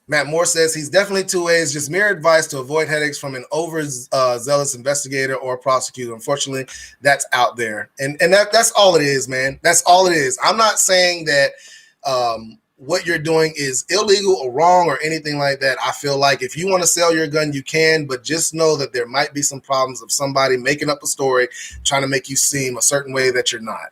Matt Moore says he's definitely 2A. It's just mere advice to avoid headaches from an overzealous investigator or prosecutor. Unfortunately, that's out there. And that's all it is, man. That's all it is. I'm not saying that what you're doing is illegal or wrong or anything like that. I feel like if you want to sell your gun, you can, but just know that there might be some problems of somebody making up a story, trying to make you seem a certain way that you're not.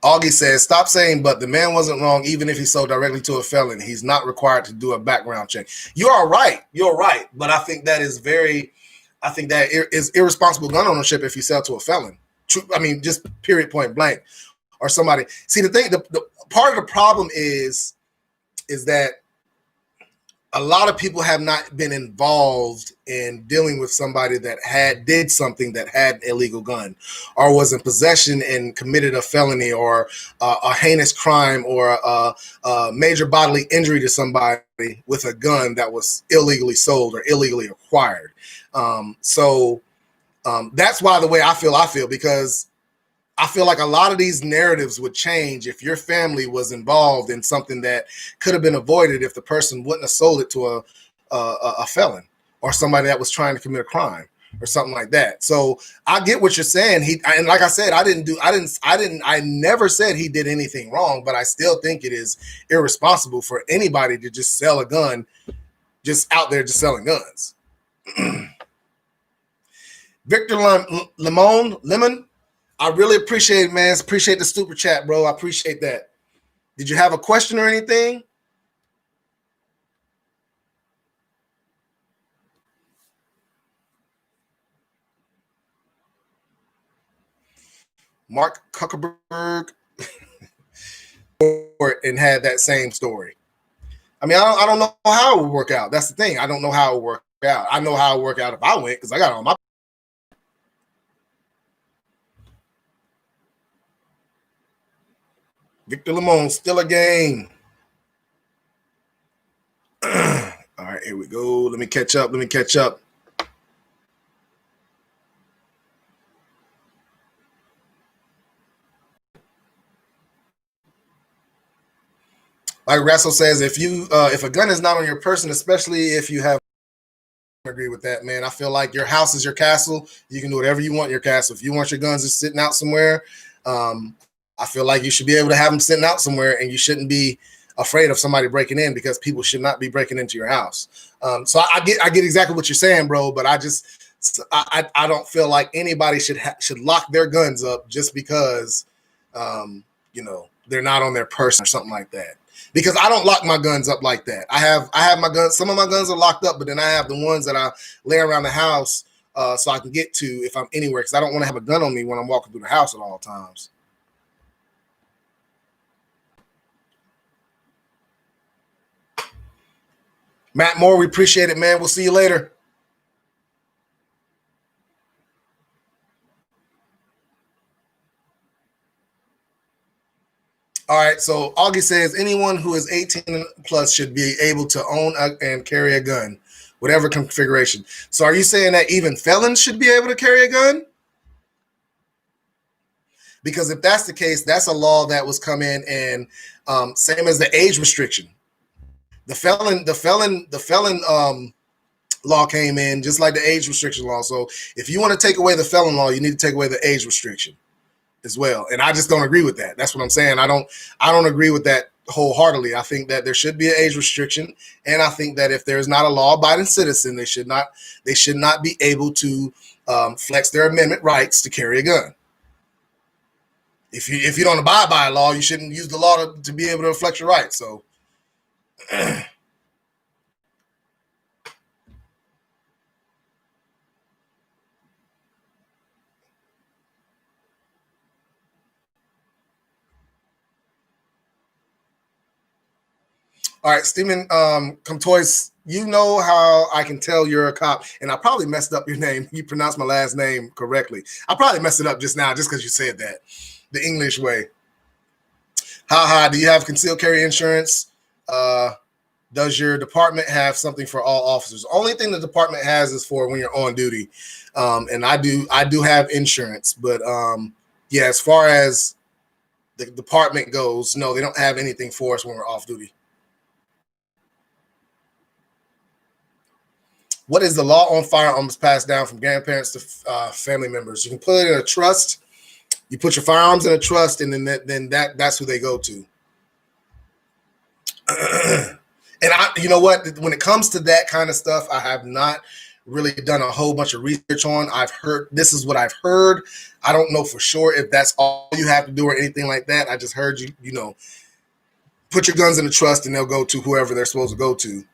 Augie says, stop saying, but the man wasn't wrong, even if he sold directly to a felon. He's not required to do a background check. You are right. You're right. But I think that is irresponsible gun ownership if you sell to a felon. I mean, just period, point blank. Or somebody. See, the thing, the part of the problem is that a lot of people have not been involved in dealing with somebody that did something that had an illegal gun, or was in possession and committed a felony or a heinous crime, or a major bodily injury to somebody with a gun that was illegally sold or illegally acquired. So that's why the way I feel, because I feel like a lot of these narratives would change if your family was involved in something that could have been avoided if the person wouldn't have sold it to a felon or somebody that was trying to commit a crime or something like that. So I get what you're saying. And like I said, I never said he did anything wrong, but I still think it is irresponsible for anybody to just sell a gun, just out there just selling guns. Victor Lemon. I really appreciate it, man. Appreciate the super chat, bro. I appreciate that. Did you have a question or anything? Mark Zuckerberg and had that same story. I mean, I don't know how it would work out. That's the thing. I don't know how it would work out. I know how it would work out if I went because I got on my. Victor Lamone, still a game. All right, here we go. Let me catch up. Like Russell says, if a gun is not on your person, especially if you have, I agree with that, man. I feel like your house is your castle. You can do whatever you want in your castle. If you want your guns just sitting out somewhere, I feel like you should be able to have them sitting out somewhere, and you shouldn't be afraid of somebody breaking in because people should not be breaking into your house. So I get exactly what you're saying, bro. But I don't feel like anybody should lock their guns up just because they're not on their person or something like that. Because I don't lock my guns up like that. I have my guns. Some of my guns are locked up, but then I have the ones that I lay around the house so I can get to if I'm anywhere. Because I don't want to have a gun on me when I'm walking through the house at all times. Matt Moore, we appreciate it, man. We'll see you later. All right, so Augie says anyone who is 18 plus should be able to own and carry a gun, whatever configuration. So are you saying that even felons should be able to carry a gun? Because if that's the case, that's a law that was come in and same as the age restriction. The felon law came in just like the age restriction law. So if you want to take away the felon law, you need to take away the age restriction as well. And I just don't agree with that. That's what I'm saying. I don't agree with that wholeheartedly. I think that there should be an age restriction, and I think that if there's not a law-abiding citizen, they should not be able to flex their amendment rights to carry a gun. If you don't abide by a law, you shouldn't use the law to be able to flex your rights. So. All right, Stephen Comtois, you know how I can tell you're a cop, and I probably messed up your name. You pronounced my last name correctly. I probably messed it up just now just because you said that the English way. Ha, do you have concealed carry insurance? Does your department have something for all officers? Only thing the department has is for when you're on duty. And I do have insurance, but yeah, as far as the department goes, no, they don't have anything for us when we're off duty. What is the law on firearms passed down from grandparents to family members? You can put it in a trust. You put your firearms in a trust, and then that's who they go to. And you know what? When it comes to that kind of stuff, I have not really done a whole bunch of research on. I've heard this is what I've heard. I don't know for sure if that's all you have to do or anything like that. I just heard you put your guns in a trust, and they'll go to whoever they're supposed to go to.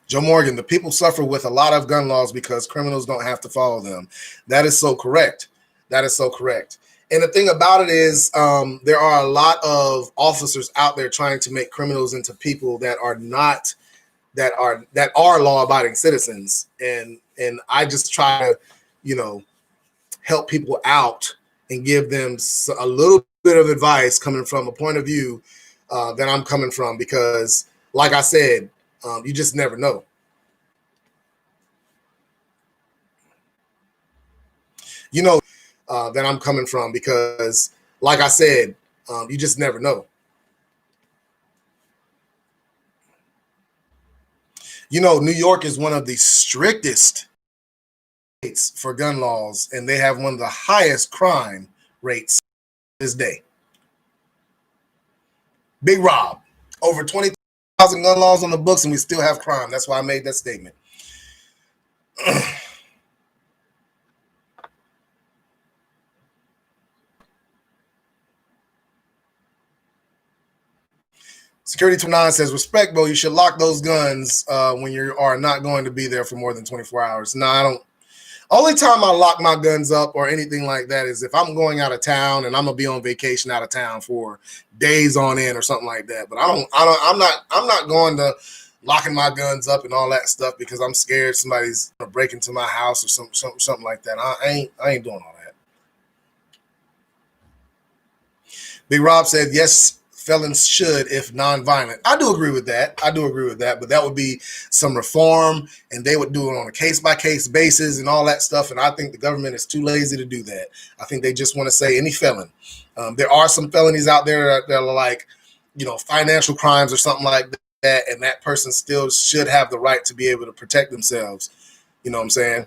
Joe Morgan, the people suffer with a lot of gun laws because criminals don't have to follow them. That is so correct. That is so correct. And the thing about it is there are a lot of officers out there trying to make criminals into people that are not, that are law-abiding citizens. And I just try to, help people out and give them a little bit of advice coming from a point of view that I'm coming from, because like I said, you just never know. That I'm coming from, because like I said, you just never know. New York is one of the strictest states for gun laws, and they have one of the highest crime rates this day. Big Rob, over 20,000 gun laws on the books, and we still have crime. That's why I made that statement. Security 29 says, respect, bro. You should lock those guns when you are not going to be there for more than 24 hours. No, I don't. Only time I lock my guns up or anything like that is if I'm going out of town and I'm gonna be on vacation out of town for days on end or something like that. But I'm not going to locking my guns up and all that stuff because I'm scared somebody's gonna break into my house or something like that. I ain't doing all that. Big Rob said, yes, felons should if non-violent. I do agree with that. But that would be some reform, and they would do it on a case-by-case basis and all that stuff. And I think the government is too lazy to do that. I think they just want to say any felon. There are some felonies out there that are like, financial crimes or something like that, and that person still should have the right to be able to protect themselves. You know what I'm saying?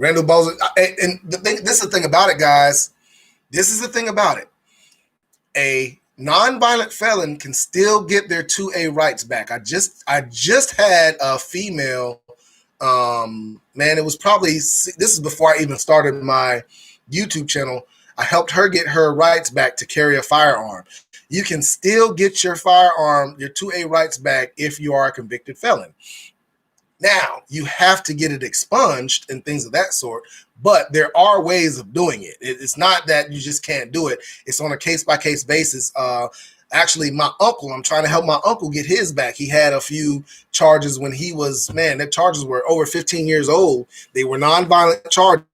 Randall Bowles, and this is the thing about it, guys. This is the thing about it. A non-violent felon can still get their 2A rights back. I just had a female, man, it was probably, this is before I even started my YouTube channel. I helped her get her rights back to carry a firearm. You can still get your firearm, your 2A rights back if you are a convicted felon. Now, you have to get it expunged and things of that sort, but there are ways of doing it. It's not that you just can't do it. It's on a case-by-case basis. Actually, my uncle, I'm trying to help my uncle get his back. He had a few charges when he was, man, the charges were over 15 years old. They were nonviolent charges,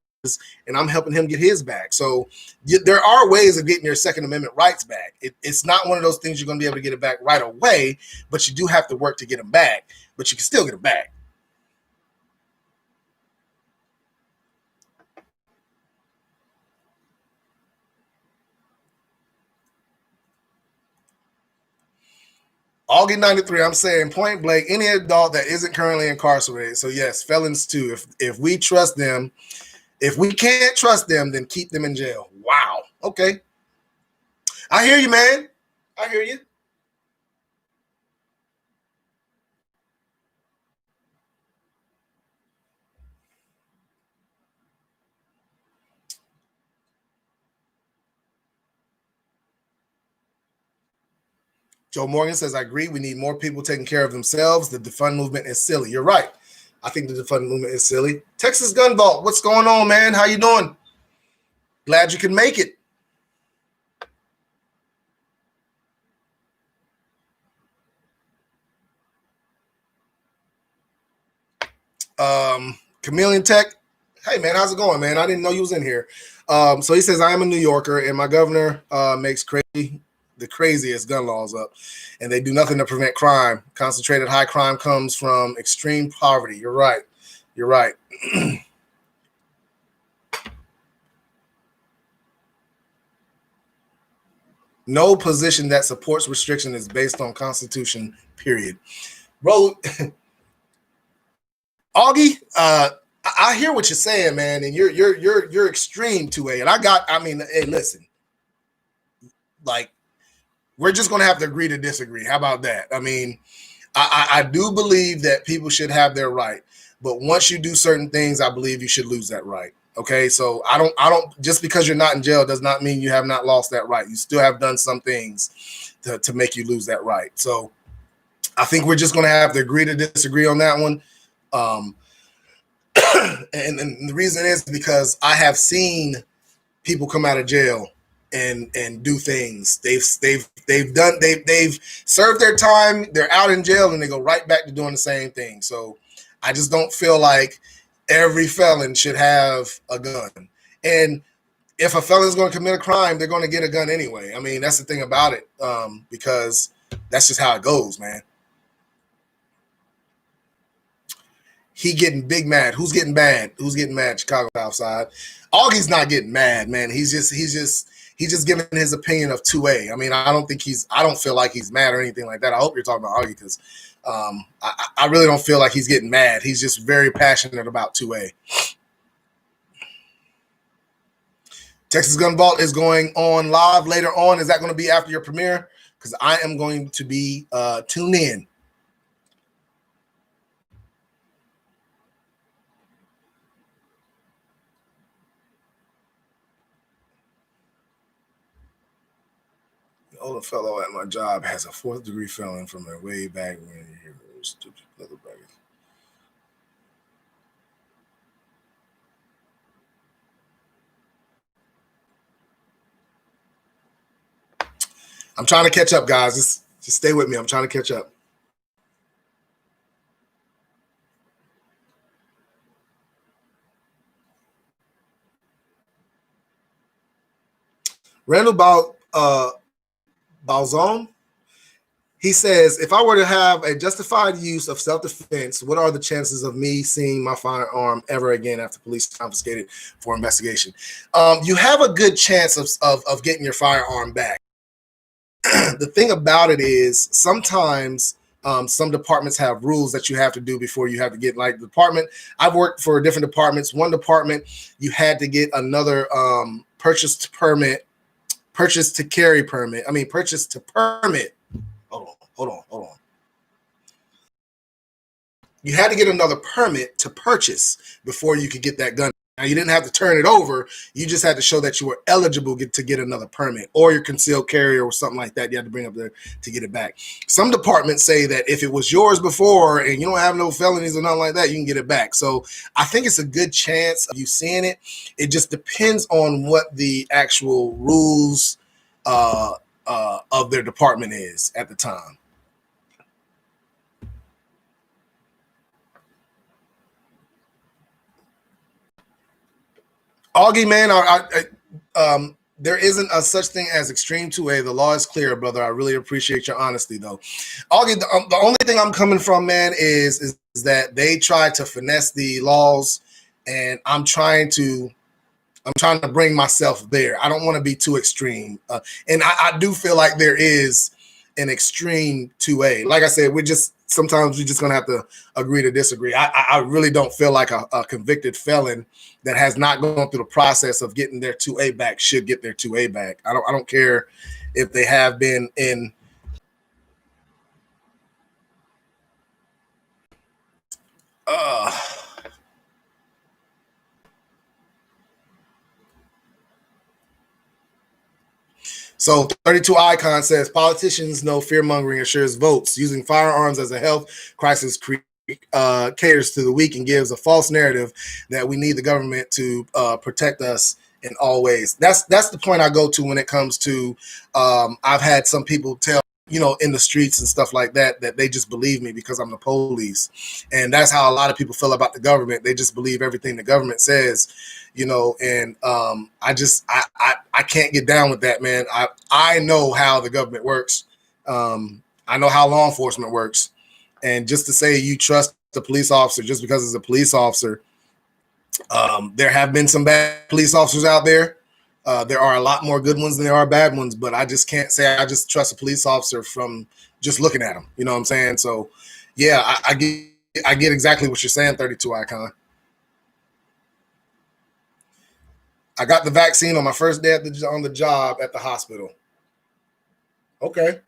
and I'm helping him get his back. So there are ways of getting your Second Amendment rights back. It's not one of those things you're going to be able to get it back right away, but you do have to work to get them back, but you can still get them back. Augie 93, I'm saying point blank, any adult that isn't currently incarcerated. So yes, felons too. If we trust them, if we can't trust them, then keep them in jail. Wow. Okay. I hear you, man. I hear you. Joe Morgan says, I agree. We need more people taking care of themselves. The defund movement is silly. You're right. I think the defund movement is silly. Texas Gun Vault, what's going on, man? How you doing? Glad you can make it. Chameleon Tech. Hey, man, how's it going, man? I didn't know you was in here. So he says, I am a New Yorker, and my governor makes the craziest gun laws up, and they do nothing to prevent crime. Concentrated high crime comes from extreme poverty. You're right. You're right. No position that supports restriction is based on Constitution, period. Bro, Augie, I hear what you're saying, man, and you're extreme 2A. And hey, listen, like, we're just gonna have to agree to disagree. How about that? I mean, I do believe that people should have their right, but once you do certain things, I believe you should lose that right. Okay, so I don't just because you're not in jail does not mean you have not lost that right. You still have done some things to make you lose that right. So I think we're just gonna have to agree to disagree on that one. And the reason is because I have seen people come out of jail and do things. They've served their time. They're out in jail and they go right back to doing the same thing. So I just don't feel like every felon should have a gun. And if a felon is going to commit a crime, they're going to get a gun anyway. I mean, that's the thing about it, because that's just how it goes, man. He getting big mad. Who's getting mad? Who's getting mad? Chicago Southside. Augie's not getting mad, man. He's just giving his opinion of 2A. I mean, I don't feel like he's mad or anything like that. I hope you're talking about Augie because I really don't feel like he's getting mad. He's just very passionate about 2A. Texas Gun Vault is going on live later on. Is that going to be after your premiere? Because I am going to be tuned in. older fellow at my job has a 4th-degree felon from a way back when he was stupid leather bag. I'm trying to catch up, guys. Just stay with me. I'm trying to catch up. Randall Balzone, he says, if I were to have a justified use of self-defense, what are the chances of me seeing my firearm ever again after police confiscate it for investigation? You have a good chance of getting your firearm back. The thing about it is sometimes some departments have rules that you have to do before you have to get, like the department. I've worked for different departments. One department, you had to get another purchase to carry permit. Hold on. You had to get another permit to purchase before you could get that gun. Now, you didn't have to turn it over. You just had to show that you were eligible to get another permit, or your concealed carrier or something like that. You had to bring up there to get it back. Some departments say that if it was yours before and you don't have no felonies or nothing like that, you can get it back. So I think it's a good chance of you seeing it. It just depends on what the actual rules of their department is at the time. Augie, man, there isn't a such thing as extreme 2A. The law is clear, brother. I really appreciate your honesty, though. Augie, the only thing I'm coming from, man, is that they try to finesse the laws, and I'm trying to bring myself there. I don't want to be too extreme, and I do feel like there is an extreme 2A. Like I said, sometimes we're just gonna have to agree to disagree. I really don't feel like a convicted felon that has not gone through the process of getting their 2A back should get their 2A back. I don't care if they have been in. So 32 Icon says politicians know fear-mongering assures votes. Using firearms as a health crisis caters to the weak and gives a false narrative that we need the government to protect us in all ways. That's the point I go to when it comes to I've had some people tell, in the streets and stuff like that they just believe me because I'm the police. And that's how a lot of people feel about the government. They just believe everything the government says, and I can't get down with that, man. I know how the government works. I know how law enforcement works. And just to say you trust the police officer just because it's a police officer, there have been some bad police officers out there. There are a lot more good ones than there are bad ones, but I just can't say I just trust a police officer from just looking at them. You know what I'm saying? So, yeah, I get exactly what you're saying, 32 Icon. I got the vaccine on my first day on the job at the hospital. Okay.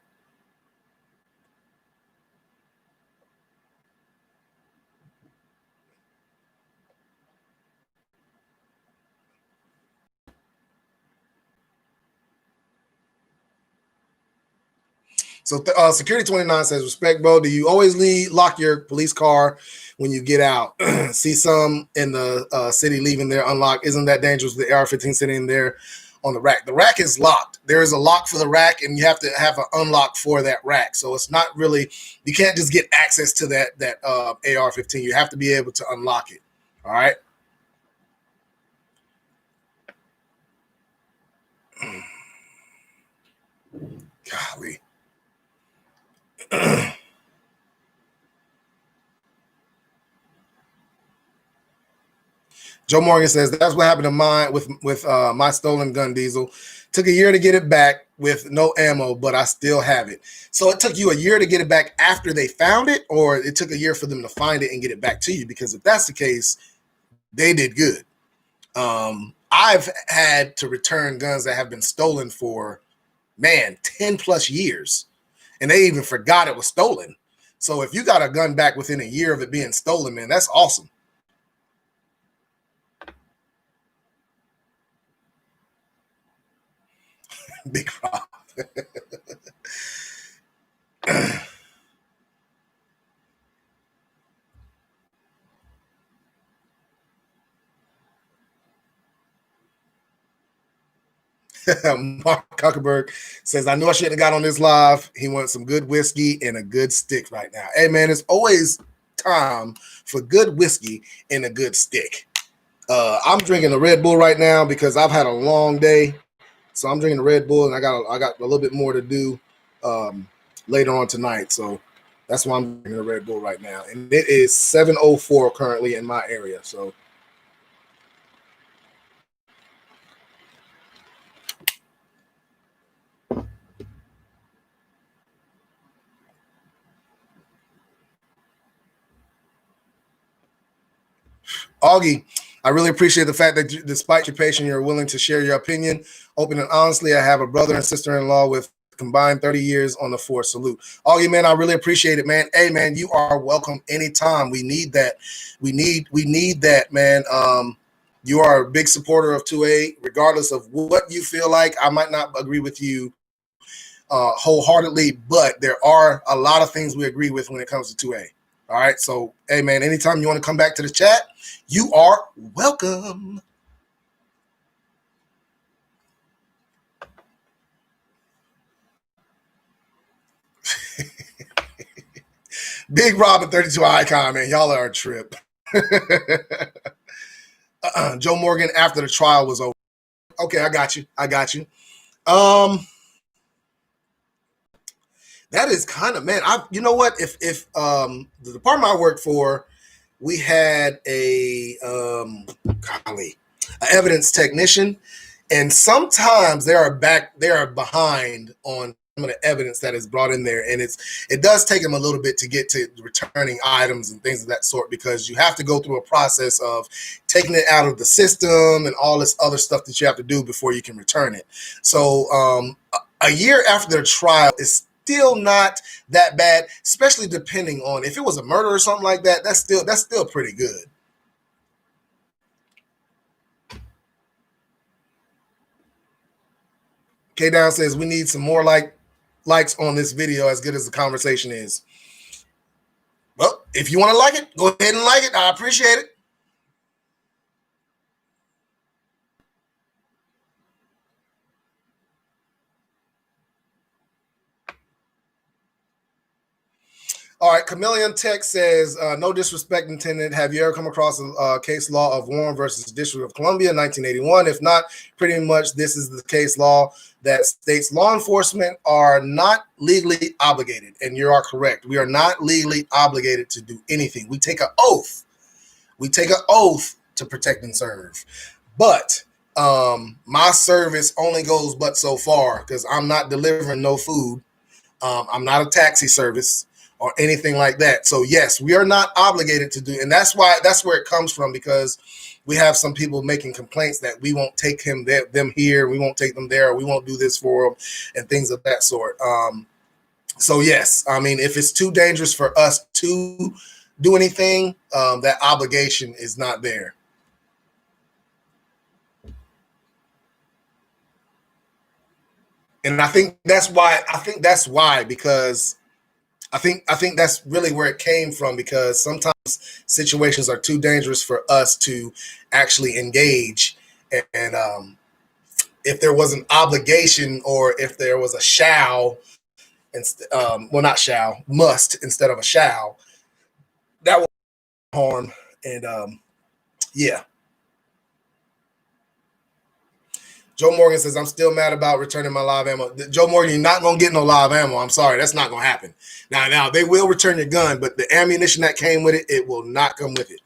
So Security 29 says, respect, bro. Do you always lock your police car when you get out? See some in the city leaving there unlocked. Isn't that dangerous? The AR-15 sitting there on the rack. The rack is locked. There is a lock for the rack, and you have to have an unlock for that rack. So it's not really, you can't just get access to that AR-15. You have to be able to unlock it. All right. Golly. Joe Morgan says that's what happened to mine with my stolen gun, Diesel. Took a year to get it back with no ammo, but I still have it. So it took you a year to get it back after they found it, or it took a year for them to find it and get it back to you? Because if that's the case, they did good. I've had to return guns that have been stolen for, 10 plus years, and they even forgot it was stolen. So if you got a gun back within a year of it being stolen, man, that's awesome. Big Rob. Mark Zuckerberg says, I knew I shouldn't have got on this live. He wants some good whiskey and a good stick right now. Hey, man, it's always time for good whiskey and a good stick. I'm drinking a Red Bull right now because I've had a long day. So I'm drinking a Red Bull, and I got a little bit more to do later on tonight. So that's why I'm drinking a Red Bull right now. And it is 7:04 currently in my area. So Augie, I really appreciate the fact that despite your patience, you're willing to share your opinion. Open and honestly, I have a brother and sister-in-law with combined 30 years on the force. Salute. Augie, man, I really appreciate it, man. Hey, man, you are welcome anytime. We need that. We need that, man. You are a big supporter of 2A, regardless of what you feel like. I might not agree with you wholeheartedly, but there are a lot of things we agree with when it comes to 2A. All right. So, hey, man, anytime you want to come back to the chat, you are welcome. Big Robin 32 icon, man. Y'all are a trip. Joe Morgan after the trial was over. Okay, I got you. That is kind of, man. You know what? If the department I worked for, we had a evidence technician, and sometimes they are behind on some of the evidence that is brought in there, and it does take them a little bit to get to returning items and things of that sort, because you have to go through a process of taking it out of the system and all this other stuff that you have to do before you can return it. So a year after the trial is still not that bad, especially depending on if it was a murder or something like that. That's still pretty good. K Down says we need some more likes on this video, as good as the conversation is. Well, if you want to like it, go ahead and like it. I appreciate it. All right, Chameleon Tech says, no disrespect intended. Have you ever come across a case law of Warren versus District of Columbia, 1981? If not, pretty much this is the case law that states law enforcement are not legally obligated. And you are correct. We are not legally obligated to do anything. We take an oath. We take an oath to protect and serve. But my service only goes but so far, because I'm not delivering no food. I'm not a taxi service or anything like that. So yes, we are not obligated to do, and that's where it comes from, because we have some people making complaints that we won't take them here, we won't take them there, or we won't do this for them, and things of that sort. So yes, I mean, if it's too dangerous for us to do anything, that obligation is not there. And I think that's why, because I think that's really where it came from, because sometimes situations are too dangerous for us to actually engage. And if there was an obligation, or if there was a shall, not shall, must instead of a shall, that would harm. And yeah. Joe Morgan says, I'm still mad about returning my live ammo. Joe Morgan, you're not going to get no live ammo. I'm sorry. That's not going to happen. Now, they will return your gun, but the ammunition that came with it, it will not come with it.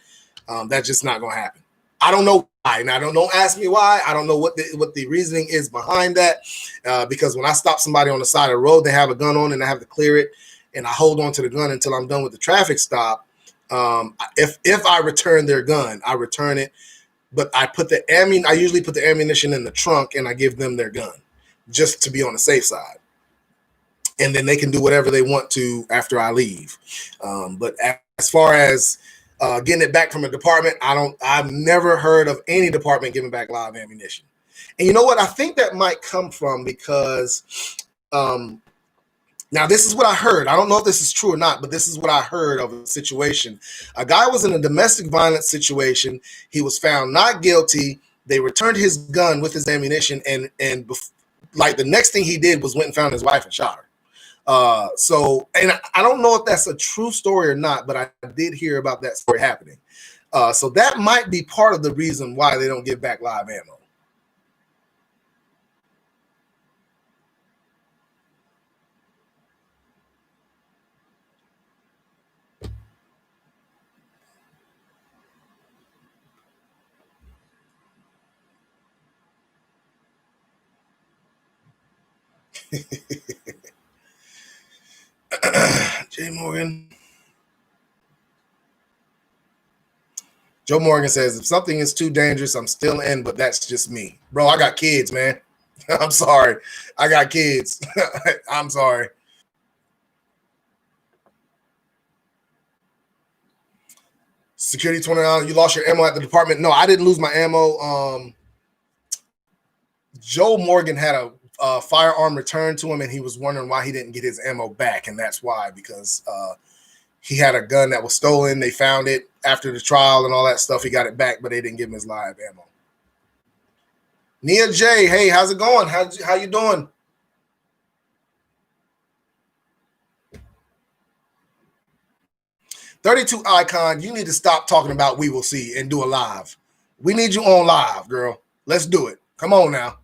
That's just not going to happen. I don't know why. Now, don't ask me why. I don't know what the reasoning is behind that, because when I stop somebody on the side of the road, they have a gun on and I have to clear it, and I hold on to the gun until I'm done with the traffic stop. If I return their gun, I return it. But I usually put the ammunition in the trunk, and I give them their gun just to be on the safe side. And then they can do whatever they want to after I leave. But as far as getting it back from a department, I've never heard of any department giving back live ammunition. And you know what? I think that might come from because now, this is what I heard. I don't know if this is true or not, but this is what I heard of a situation. A guy was in a domestic violence situation. He was found not guilty. They returned his gun with his ammunition, and like the next thing he did was went and found his wife and shot her. So, and I don't know if that's a true story or not, but I did hear about that story happening. So that might be part of the reason why they don't give back live ammo. Jay Morgan. Joe Morgan says, if something is too dangerous, I'm still in, but that's just me. Bro, I got kids, man. I'm sorry. I got kids. I'm sorry. Security 29, you lost your ammo at the department. No, I didn't lose my ammo. Joe Morgan had a firearm returned to him, and he was wondering why he didn't get his ammo back, and that's why, because he had a gun that was stolen. They found it after the trial and all that stuff. He got it back, but they didn't give him his live ammo. Nia J, hey, how's it going? How you doing? "32 Icon, you need to stop talking about we will see and do a live. We need you on live, girl. Let's do it. Come on now."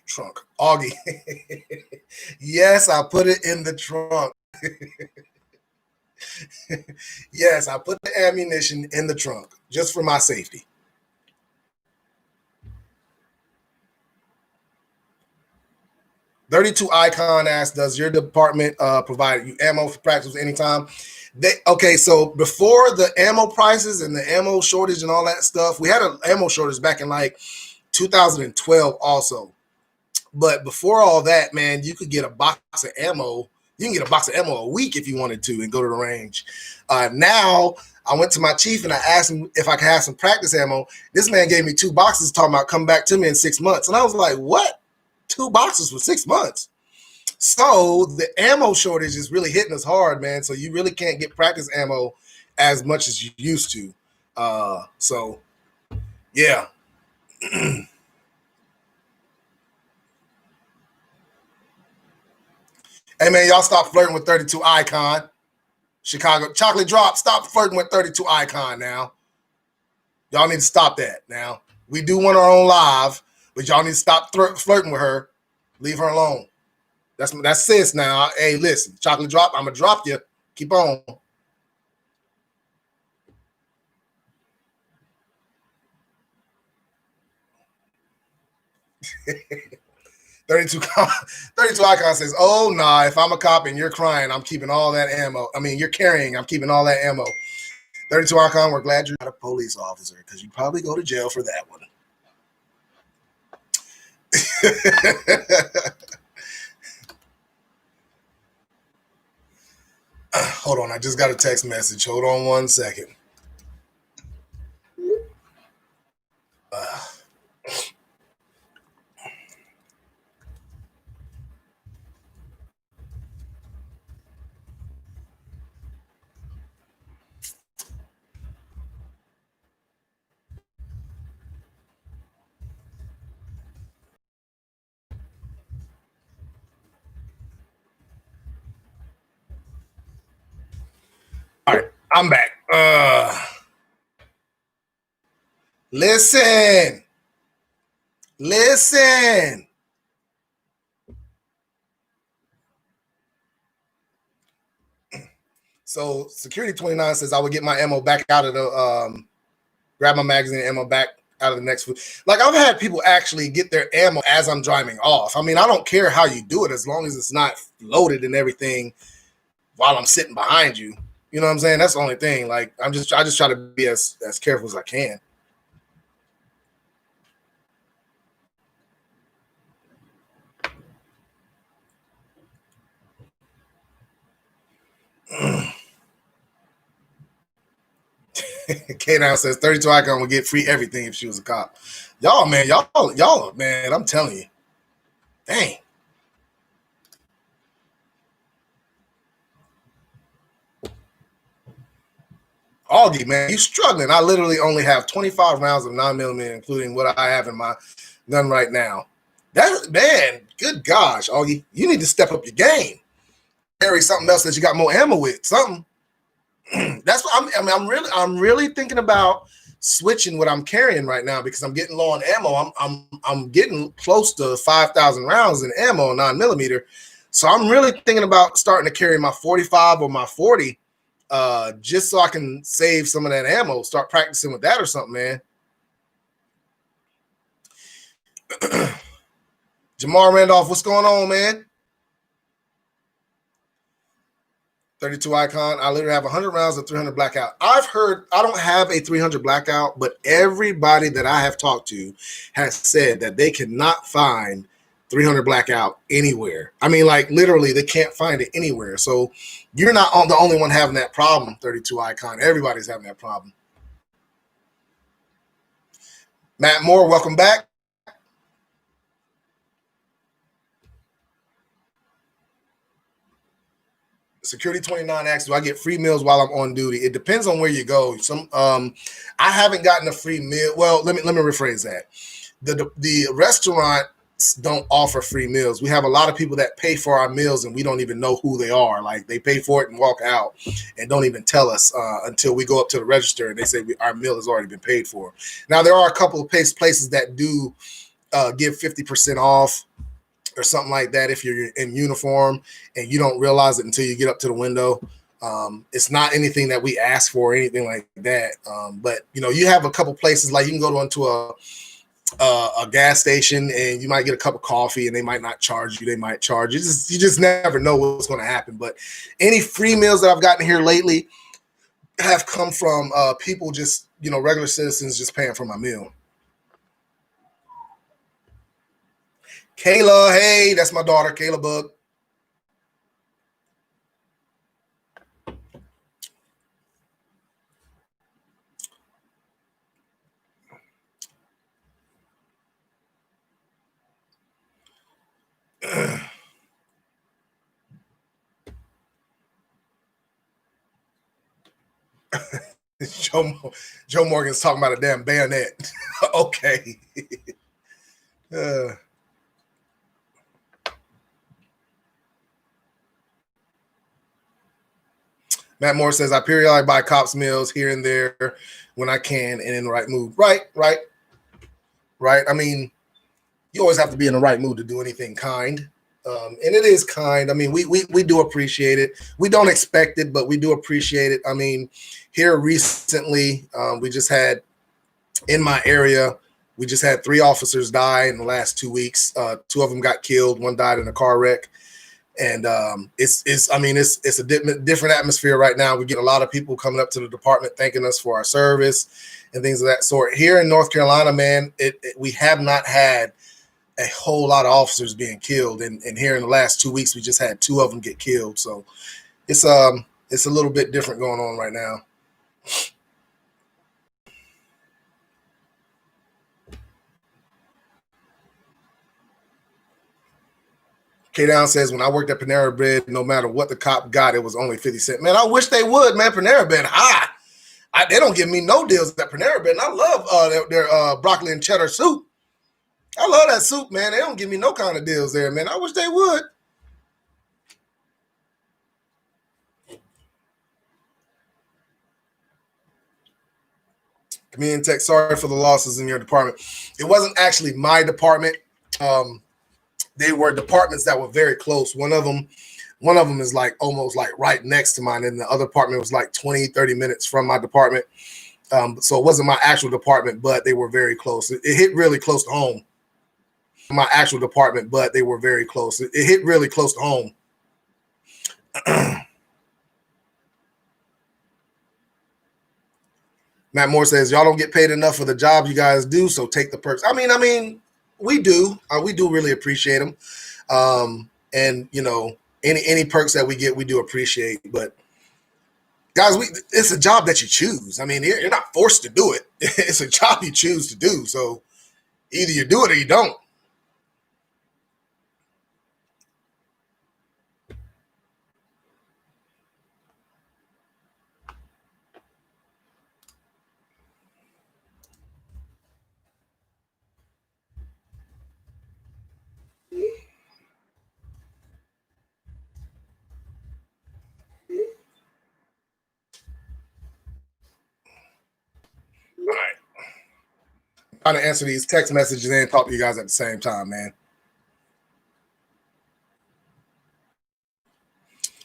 Trunk. Augie. Yes, I put it in the trunk. Yes, I put the ammunition in the trunk just for my safety. "32 Icon asks, does your department provide you ammo for practice anytime? Okay, so before the ammo prices and the ammo shortage and all that stuff, we had an ammo shortage back in like 2012 also. But before all that, man, you could get a box of ammo. You can get a box of ammo a week if you wanted to and go to the range. Now, I went to my chief and I asked him if I could have some practice ammo. This man gave me 2 boxes talking about come back to me in 6 months. And I was like, what? 2 boxes for 6 months? So the ammo shortage is really hitting us hard, man. So you really can't get practice ammo as much as you used to. So, yeah. Hey, man, y'all stop flirting with 32 Icon. Chicago Chocolate Drop, stop flirting with 32 Icon now. Y'all need to stop that now. We do want our own live, but y'all need to stop flirting with her. Leave her alone. That's sis now. Hey, listen, Chocolate Drop, I'm going to drop you. Keep on. "32 Icon says, oh, nah, if I'm a cop and you're crying, I'm keeping all that ammo. I mean, you're carrying, I'm keeping all that ammo. 32 Icon, we're glad you're not a police officer because you probably go to jail for that one." Hold on, I just got a text message. Hold on 1 second. All right, I'm back. Listen. So Security 29 says I would get my ammo back out of the grab my magazine ammo back out of the next food. Like, I've had people actually get their ammo as I'm driving off. I mean, I don't care how you do it as long as it's not loaded and everything while I'm sitting behind you. You know what I'm saying? That's the only thing. Like, I just try to be as careful as I can. K now says 32 Icon would get free everything if she was a cop. Y'all, man, I'm telling you. Dang. Augie, man, you struggling. I literally only have 25 rounds of 9mm, including what I have in my gun right now. That, man, good gosh, Augie, you need to step up your game. Carry something else that you got more ammo with. Something. That's what I'm really thinking about switching what I'm carrying right now because I'm getting low on ammo. I'm getting close to 5,000 rounds in ammo on 9mm. So I'm really thinking about starting to carry my 45 or my 40, just so I can save some of that ammo. Start practicing with that or something, man. Jamar Randolph, what's going on, man? 32 icon. I literally have 100 rounds of 300 blackout. I've heard, I don't have a 300 blackout, but everybody that I have talked to has said that they cannot find 300 blackout anywhere. I mean, like literally, they can't find it anywhere. So you're not the only one having that problem, 32 icon. Everybody's having that problem. Matt Moore, welcome back. Security 29 asks, do I get free meals while I'm on duty? It depends on where you go. I haven't gotten a free meal. Well, let me rephrase that. The restaurants don't offer free meals. We have a lot of people that pay for our meals and we don't even know who they are. Like they pay for it and walk out and don't even tell us until we go up to the register and they say our meal has already been paid for. Now there are a couple of places that do give 50% off or something like that if you're in uniform and you don't realize it until you get up to the window. It's not anything that we ask for or anything like that. But you have a couple places like you can go into a gas station and you might get a cup of coffee and they might not charge you. They might charge you. You just never know what's going to happen. But any free meals that I've gotten here lately have come from people just, regular citizens just paying for my meal. Kayla, hey, that's my daughter, Kayla Bug. Joe Morgan's talking about a damn bayonet. Okay. Matt Moore says, I periodically buy cops meals here and there when I can and in the right mood. Right. I mean, you always have to be in the right mood to do anything kind. And it is kind. I mean, we do appreciate it. We don't expect it, but we do appreciate it. I mean, here recently, we just had in my area, we just had 3 officers die in the last 2 weeks. 2 of them got killed. 1 died in a car wreck. And it's a different atmosphere right now. We get a lot of people coming up to the department thanking us for our service and things of that sort. Here in North Carolina, man, we have not had a whole lot of officers being killed. And here in the last 2 weeks, we just had 2 of them get killed. So it's a little bit different going on right now. K-Down says, when I worked at Panera Bread, no matter what the cop got, it was only 50 cents. Man, I wish they would, man. Panera Bread high. They don't give me no deals at Panera Bread. And I love their broccoli and cheddar soup. I love that soup, man. They don't give me no kind of deals there, man. I wish they would. Comedian Tech, sorry for the losses in your department. It wasn't actually my department. They were departments that were very close. One of them is like almost like right next to mine, and the other department was like 20, 30 minutes from my department. So it wasn't my actual department, but they were very close. It hit really close to home. My actual department, but they were very close. It hit really close to home. Matt Moore says, y'all don't get paid enough for the job you guys do, so take the perks. I mean, we do. We do really appreciate them. And, any perks that we get, we do appreciate. But, guys, it's a job that you choose. I mean, you're not forced to do it. It's a job you choose to do. So either you do it or you don't. trying to answer these text messages and talk to you guys at the same time, man.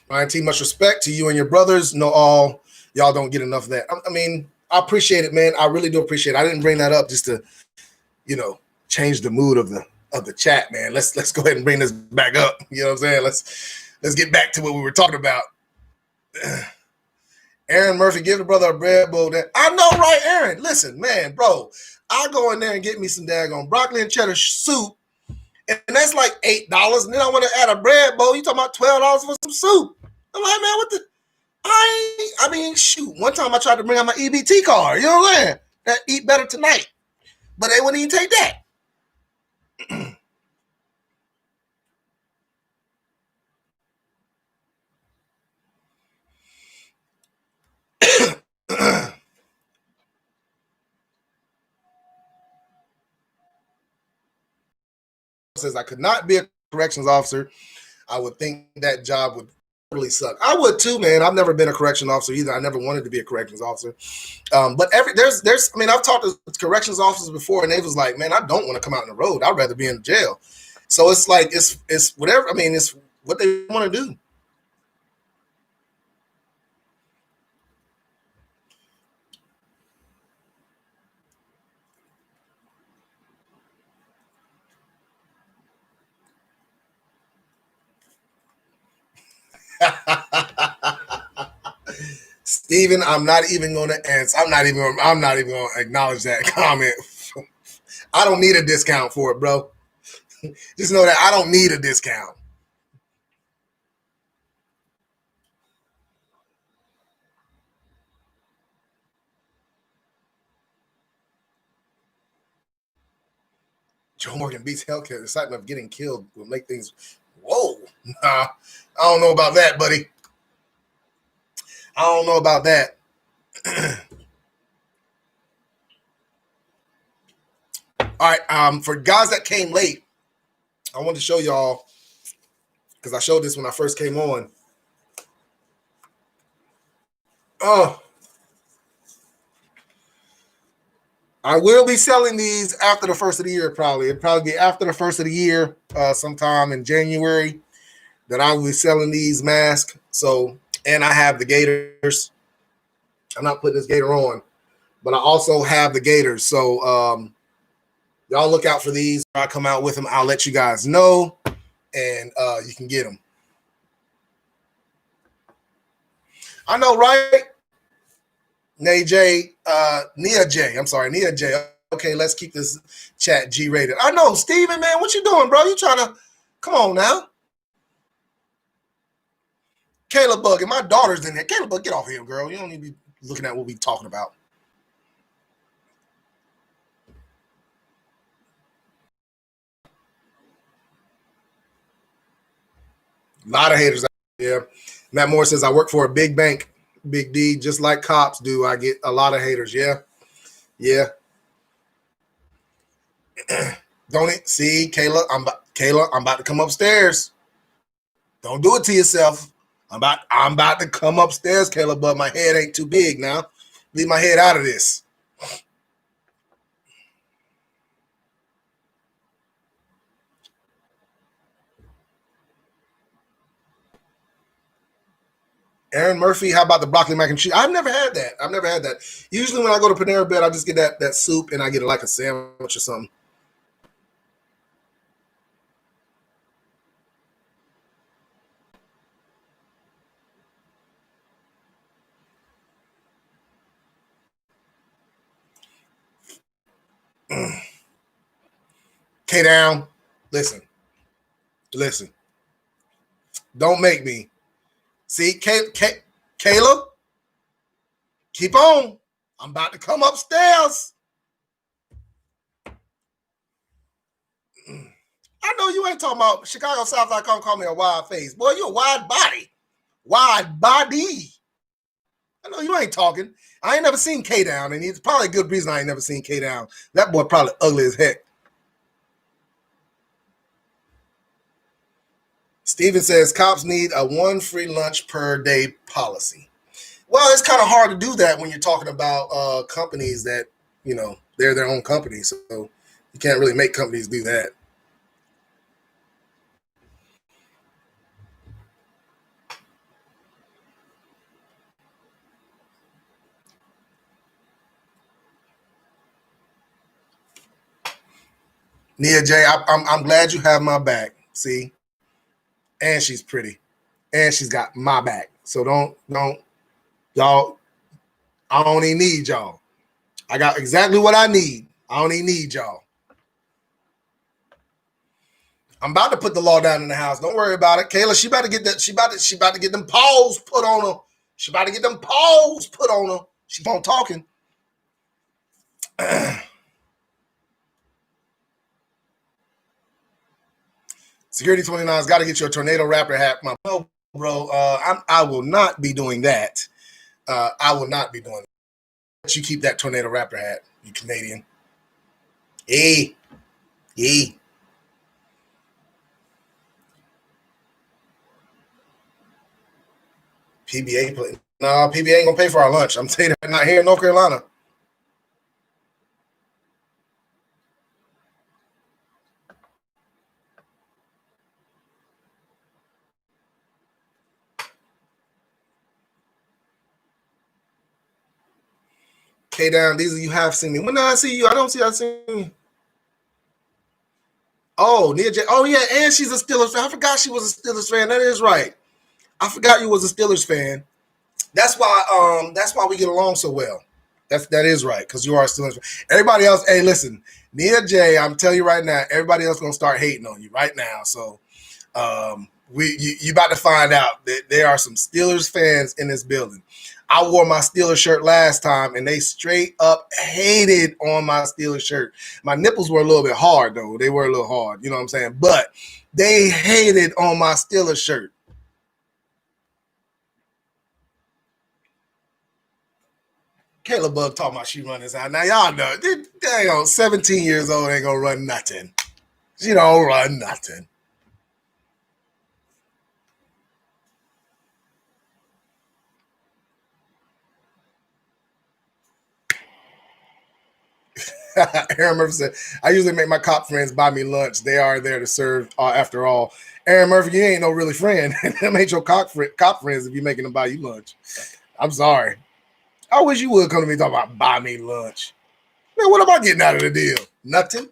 Ryan T, much respect to you and your brothers. No, all y'all don't get enough of that. I mean, I appreciate it, man. I really do appreciate it. I didn't bring that up just to, change the mood of the chat, man. Let's go ahead and bring this back up. You know what I'm saying? Let's get back to what we were talking about. Aaron Murphy, give the brother a bread bowl. I know, right, Aaron? Listen, man, bro, I go in there and get me some daggone broccoli and cheddar soup, and that's like $8. And then I want to add a bread bowl. You talking about $12 for some soup? I'm like, man, what the? I mean, shoot. One time I tried to bring out my EBT card. You know what I'm saying? That eat better tonight, but they wouldn't even take that. Says I could not be a corrections officer. I would think that job would totally suck. I would too, man. I've never been a corrections officer either. I never wanted to be a corrections officer. But there's I mean, I've talked to corrections officers before, and they was like, man, I don't want to come out on the road. I'd rather be in jail. So it's like it's whatever. I mean, it's what they want to do. Steven, I'm not even going to answer. I'm not even going to acknowledge that comment. I don't need a discount for it, bro. Just know that I don't need a discount. Joe Morgan beats healthcare. The excitement of getting killed will make things. Whoa. Nah, I don't know about that, buddy. I don't know about that. All right. For guys that came late, I wanted to show y'all, because I showed this when I first came on. I will be selling these after the first of the year, probably. It'll probably be after the first of the year, sometime in January, that I will be selling these masks. So, and I have the Gators. I'm not putting this Gator on, but I also have the Gators. So, y'all look out for these. When I come out with them, I'll let you guys know, and you can get them. I know, right? Nia J. Okay, let's keep this chat G-rated. I know, Steven, man, what you doing, bro? You trying to come on now? Kayla Bug, and my daughter's in there. Kayla Bug, get off here, girl. You don't need to be looking at what we talking about. A lot of haters out there. Matt Moore says, I work for a big bank, Big D, just like cops do. I get a lot of haters. Yeah. Don't it? See, Kayla, I'm about to come upstairs. Don't do it to yourself. I'm about to come upstairs, Kayla, but my head ain't too big now. Leave my head out of this. Aaron Murphy, how about the broccoli mac and cheese? I've never had that. Usually when I go to Panera Bread, I just get that soup and I get like a sandwich or something. K-Down, listen. Don't make me. See, Caleb, keep on. I'm about to come upstairs. I know you ain't talking about ChicagoSouth.com. Call me a wide face. Boy, you a wide body. Wide body. I know you ain't talking. I ain't never seen K-Down, and it's probably a good reason I ain't never seen K-Down. That boy probably ugly as heck. Steven says cops need a 1 free lunch per day policy. Well, it's kind of hard to do that when you're talking about companies that You know, they're their own company, so you can't really make companies do that. Nia J, I'm glad you have my back. See, and she's pretty, and she's got my back. So don't y'all. I don't even need y'all. I got exactly what I need. I don't even need y'all. I'm about to put the law down in the house. Don't worry about it. Kayla, she about to get that. She about to get them paws put on her. She about to get them paws put on her. She won't talking. Security 29's got to get you a tornado raptor hat. My no, bro. I will not be doing that. I will not be doing that. Let you keep that tornado raptor hat, you Canadian. Hey. PBA play. No, PBA ain't gonna pay for our lunch. I'm saying that not here in North Carolina. K down, these of you have seen me. When did I see you? I see you. Oh, Nia J. Oh yeah, and she's a Steelers fan. I forgot she was a Steelers fan. That is right. I forgot you was a Steelers fan. That's why we get along so well. That is right, because you are a Steelers fan. Everybody else, hey, listen, Nia J, I'm telling you right now, everybody else gonna start hating on you right now. So you about to find out that there are some Steelers fans in this building. I wore my Steelers shirt last time, and they straight up hated on my Steelers shirt. My nipples were a little bit hard, though. They were a little hard, you know what I'm saying? But they hated on my Steelers shirt. Caleb Bug talking about she run this out. Now, y'all know, dang, 17 years old ain't going to run nothing. She don't run nothing. Aaron Murphy said, I usually make my cop friends buy me lunch. They are there to serve after all. Aaron Murphy, you ain't no really friend. Them ain't your cop friends if you're making them buy you lunch. I'm sorry. I wish you would come to me talking about buy me lunch. Man, what am I getting out of the deal? Nothing.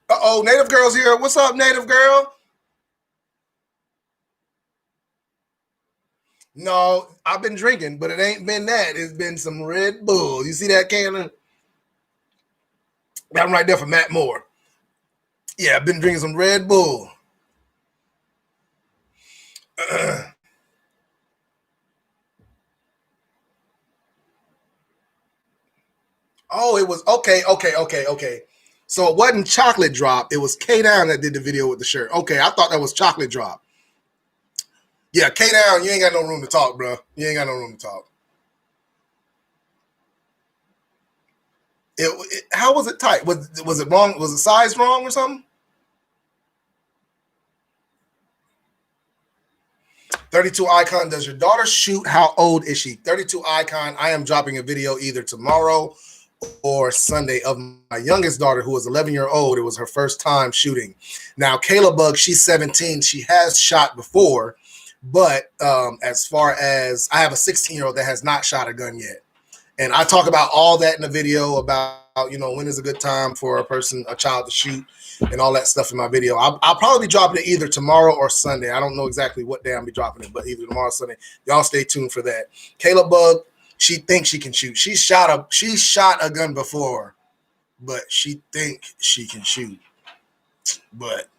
Uh-oh, Native Girl's here. What's up, Native Girl? No, I've been drinking, but it ain't been that. It's been some Red Bull. You see that, Cannon? I'm right there for Matt Moore. Yeah, I've been drinking some Red Bull. Oh, it was okay. So it wasn't Chocolate Drop. It was K Down that did the video with the shirt. Okay, I thought that was Chocolate Drop. Yeah, K Down, you ain't got no room to talk, bro. You ain't got no room to talk. How was it tight? Was it wrong? Was the size wrong or something? 32 Icon, does your daughter shoot? How old is she? 32 Icon, I am dropping a video either tomorrow or Sunday of my youngest daughter, who was 11-year-old. It was her first time shooting. Now, Kayla Bug, she's 17. She has shot before, but as far as I have a 16-year-old that has not shot a gun yet. And I talk about all that in the video about, when is a good time for a child to shoot and all that stuff in my video. I'll probably be dropping it either tomorrow or Sunday. I don't know exactly what day I'll be dropping it, but either tomorrow or Sunday. Y'all stay tuned for that. Kayla Bug, she thinks she can shoot. She shot a gun before, but she thinks she can shoot. But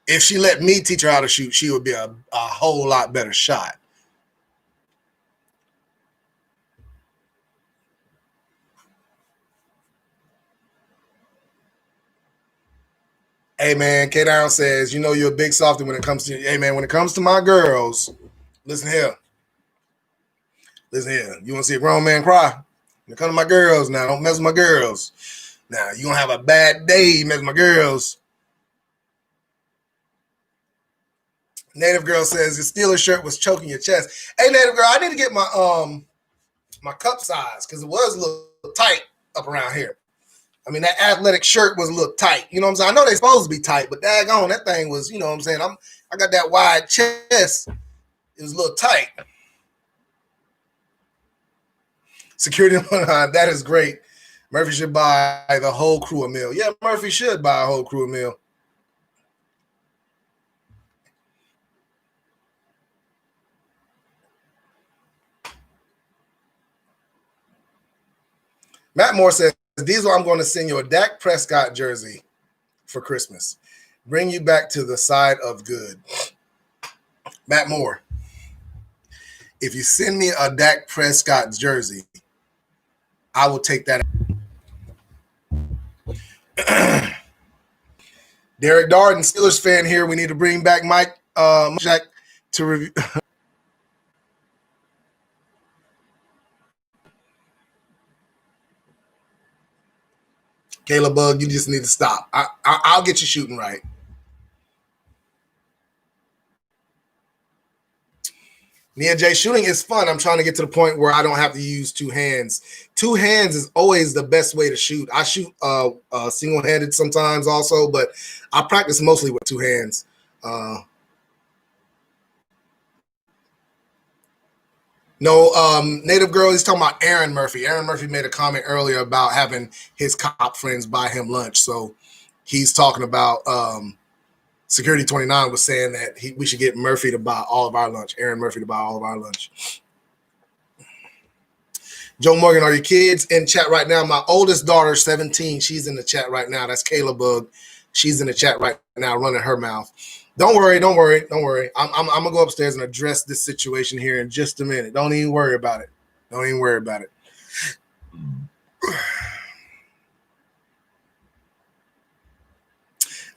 if she let me teach her how to shoot, she would be a whole lot better shot. Hey man, K Down says, you're a big softy when it comes to, hey man, when it comes to my girls, listen here. Listen here. You want to see a grown man cry? When it comes to my girls now, don't mess with my girls. Now, you're going to have a bad day, mess with my girls. Native Girl says your Steelers shirt was choking your chest. Hey, Native Girl, I need to get my my cup size because it was a little tight up around here. I mean, that athletic shirt was a little tight. You know what I'm saying? I know they're supposed to be tight, but daggone, that thing was, you know what I'm saying? I got that wide chest. It was a little tight. Security, that is great. Murphy should buy the whole crew a meal. Yeah, Murphy should buy a whole crew a meal. Matt Moore says, Diesel, I'm going to send you a Dak Prescott jersey for Christmas. Bring you back to the side of good. Matt Moore, if you send me a Dak Prescott jersey, I will take that. Derek Darden, Steelers fan here. We need to bring back Mike Jack to review. Caleb Bug, you just need to stop. I'll get you shooting right. Nia J, shooting is fun. I'm trying to get to the point where I don't have to use two hands. Two hands is always the best way to shoot. I shoot single-handed sometimes also, but I practice mostly with two hands. Native Girl, he's talking about Aaron Murphy. Aaron Murphy made a comment earlier about having his cop friends buy him lunch. So he's talking about Security 29 was saying that we should get Murphy to buy all of our lunch, Aaron Murphy to buy all of our lunch. Joe Morgan, are your kids in chat right now? My oldest daughter, 17, she's in the chat right now. That's Kayla Bug. She's in the chat right now, running her mouth. Don't worry. I'm going to go upstairs and address this situation here in just a minute. Don't even worry about it.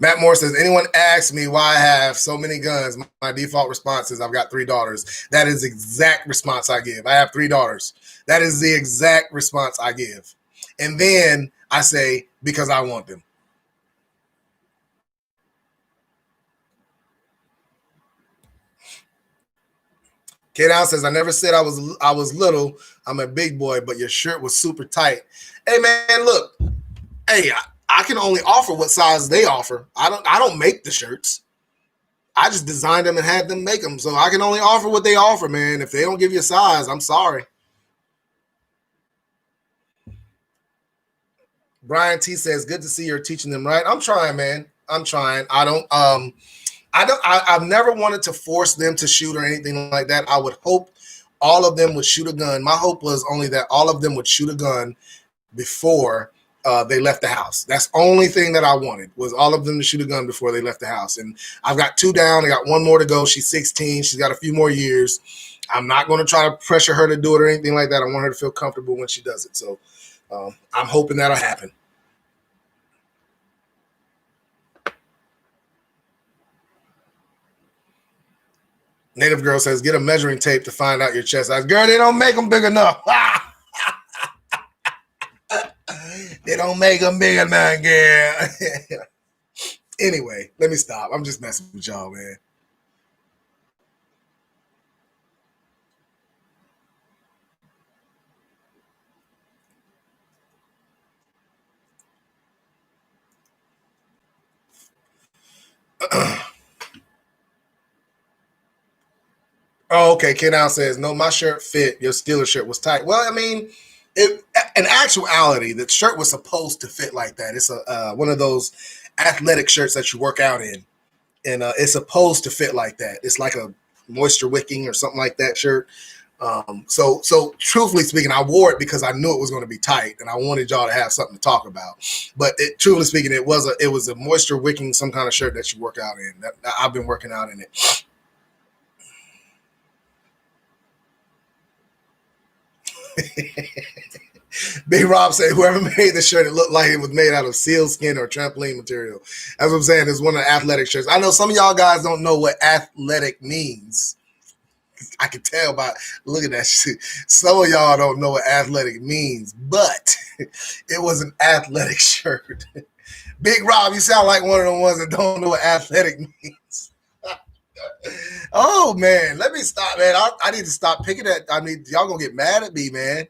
Matt Moore says, anyone asks me why I have so many guns, my default response is I've got 3 daughters. That is the exact response I give. I have 3 daughters. That is the exact response I give. And then I say, because I want them. K-Down says, I never said I was little. I'm a big boy, but your shirt was super tight. Hey, man, look. Hey, I can only offer what size they offer. I don't make the shirts. I just designed them and had them make them. So I can only offer what they offer, man. If they don't give you a size, I'm sorry. Brian T says, good to see you're teaching them right. I'm trying, man. I'm trying. I've never wanted to force them to shoot or anything like that. I would hope all of them would shoot a gun. My hope was only that all of them would shoot a gun before they left the house. That's the only thing that I wanted, was all of them to shoot a gun before they left the house. And I've got 2 down. I got 1 more to go. She's 16. She's got a few more years. I'm not going to try to pressure her to do it or anything like that. I want her to feel comfortable when she does it. So I'm hoping that'll happen. Native Girl says, get a measuring tape to find out your chest size. Girl, they don't make them big enough. They don't make them big enough, girl. Anyway, let me stop. I'm just messing with y'all, man. Oh, okay. Ken Al says, no, my shirt fit. Your Steelers shirt was tight. Well, I mean, in actuality, the shirt was supposed to fit like that. It's one of those athletic shirts that you work out in, and it's supposed to fit like that. It's like a moisture wicking or something like that shirt. So truthfully speaking, I wore it because I knew it was going to be tight, and I wanted y'all to have something to talk about. But truthfully speaking, it was a moisture wicking, some kind of shirt that you work out in. I've been working out in it. Big Rob said, whoever made the shirt, it looked like it was made out of seal skin or trampoline material. That's what I'm saying. It's one of the athletic shirts. I know some of y'all guys don't know what athletic means. I can tell by look at that shit. Some of y'all don't know what athletic means, but it was an athletic shirt. Big Rob, you sound like one of the ones that don't know what athletic means. Oh man, let me stop, man. I need to stop picking that. I mean, y'all gonna get mad at me, man.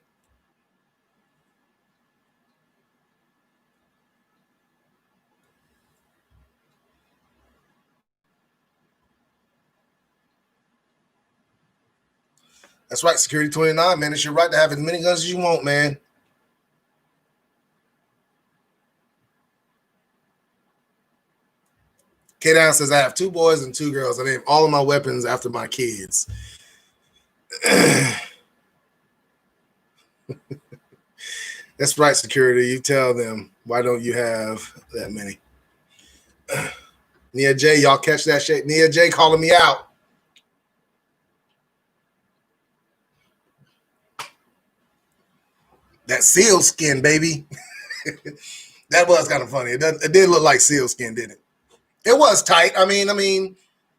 That's right, Security 29, man. It's your right to have as many guns as you want, man. K Down says I have 2 boys and 2 girls. I name all of my weapons after my kids. That's right, Security. You tell them, why don't you have that many? Nia J, y'all catch that shit? Nia J calling me out. That seal skin, baby. That was kind of funny. It did look like seal skin, didn't it? It was tight. I mean,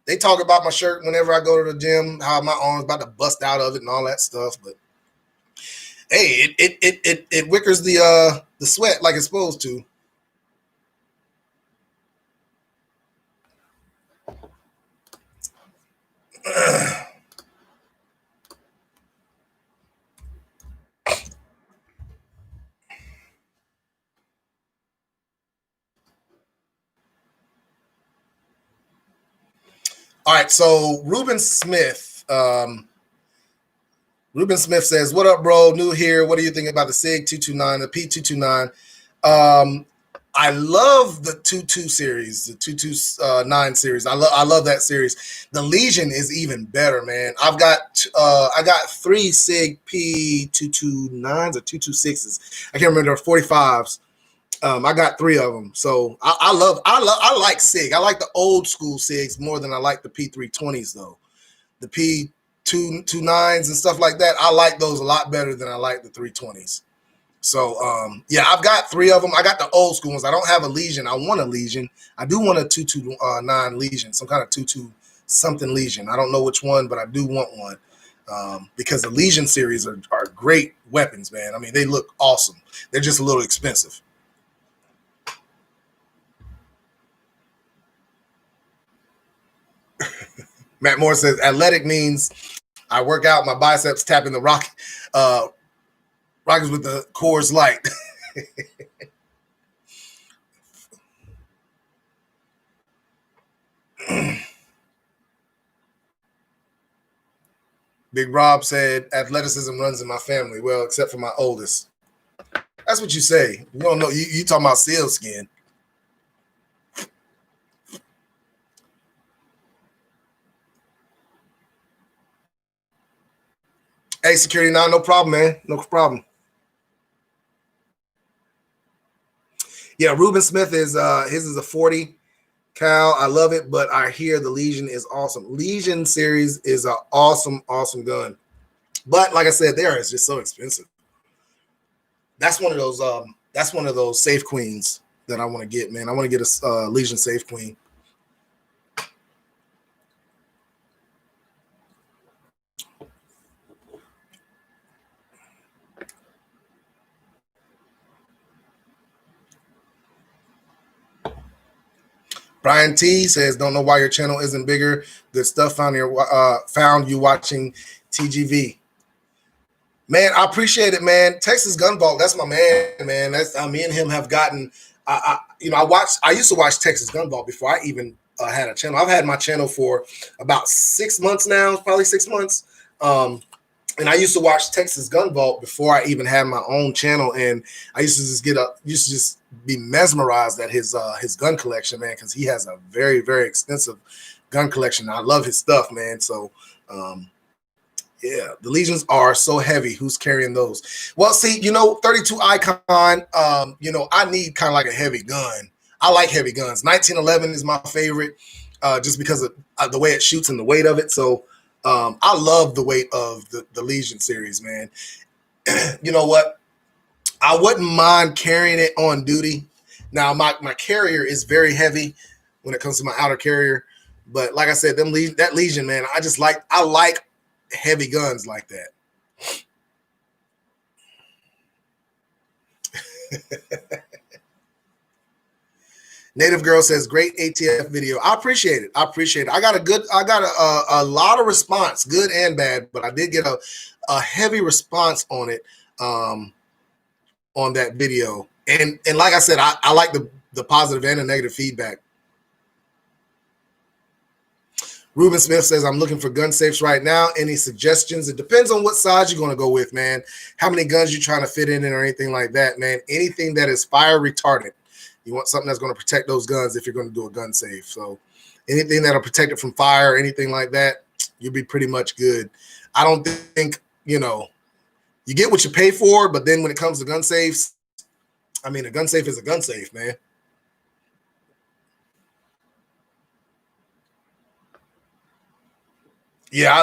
they talk about my shirt whenever I go to the gym, how my arms about to bust out of it and all that stuff. But hey, it wickers the sweat like it's supposed to. All right, so Ruben Smith says, "What up, bro? New here. What do you think about the SIG 229, the P229? I love the 22 series, the 229 series. I love that series. The Legion is even better, man. I got 3 SIG P229s or 226s. I can't remember, 45s. I got 3 of them. So I like SIG. I like the old school SIGs more than I like the P320s though. The P229s and stuff like that. I like those a lot better than I like the 320s. So yeah, I've got 3 of them. I got the old school ones. I don't have a Legion. I want a Legion. I do want a 229 Legion, some kind of 22 something Legion. I don't know which one, but I do want one. Because the Legion series are great weapons, man. I mean, they look awesome. They're just a little expensive. Matt Moore says athletic means I work out my biceps tapping the rockets with the Coors Light. Big Rob said athleticism runs in my family. Well, except for my oldest. That's what you say. You don't know. You talking about seal skin. Hey, Security 9, no problem, man. No problem. Yeah, Ruben Smith is his is a 40 cal. I love it, but I hear the Legion is awesome. Legion series is an awesome gun. But like I said, there it's just so expensive. That's one of those safe queens that I want to get, man. I want to get a Legion safe queen. Brian T says, "Don't know why your channel isn't bigger. Good stuff found you watching TGV." Man, I appreciate it, man. Texas Gun Vault, that's my man. That's me and him have gotten. I used to watch Texas Gun Vault before I even had a channel. I've had my channel for about 6 months now, probably 6 months. And I used to watch Texas Gun Vault before I even had my own channel, and I used to just be mesmerized at his gun collection, man, because he has a very, very extensive gun collection. I love his stuff, man. So yeah, the Legions are so heavy. Who's carrying those? Well, see, 32 Icon, I need kind of like a heavy gun. I like heavy guns. 1911 is my favorite, just because of the way it shoots and the weight of it. So I love the weight of the Legion series, man. You know what? I wouldn't mind carrying it on duty. Now, my carrier is very heavy when it comes to my outer carrier. But like I said, that Legion, man, I like heavy guns like that. Native Girl says, great ATF video. I appreciate it. I appreciate it. I got a lot of response, good and bad, but I did get a heavy response on it, on that video. And like I said, I like the positive and the negative feedback. Ruben Smith says, I'm looking for gun safes right now. Any suggestions? It depends on what size you're going to go with, man. How many guns you're trying to fit in or anything like that, man. Anything that is fire retardant. You want something that's going to protect those guns if you're going to do a gun safe. So anything that'll protect it from fire, anything like that, you'll be pretty much good. I don't think, you get what you pay for, but then when it comes to gun safes, I mean, a gun safe is a gun safe, man. Yeah,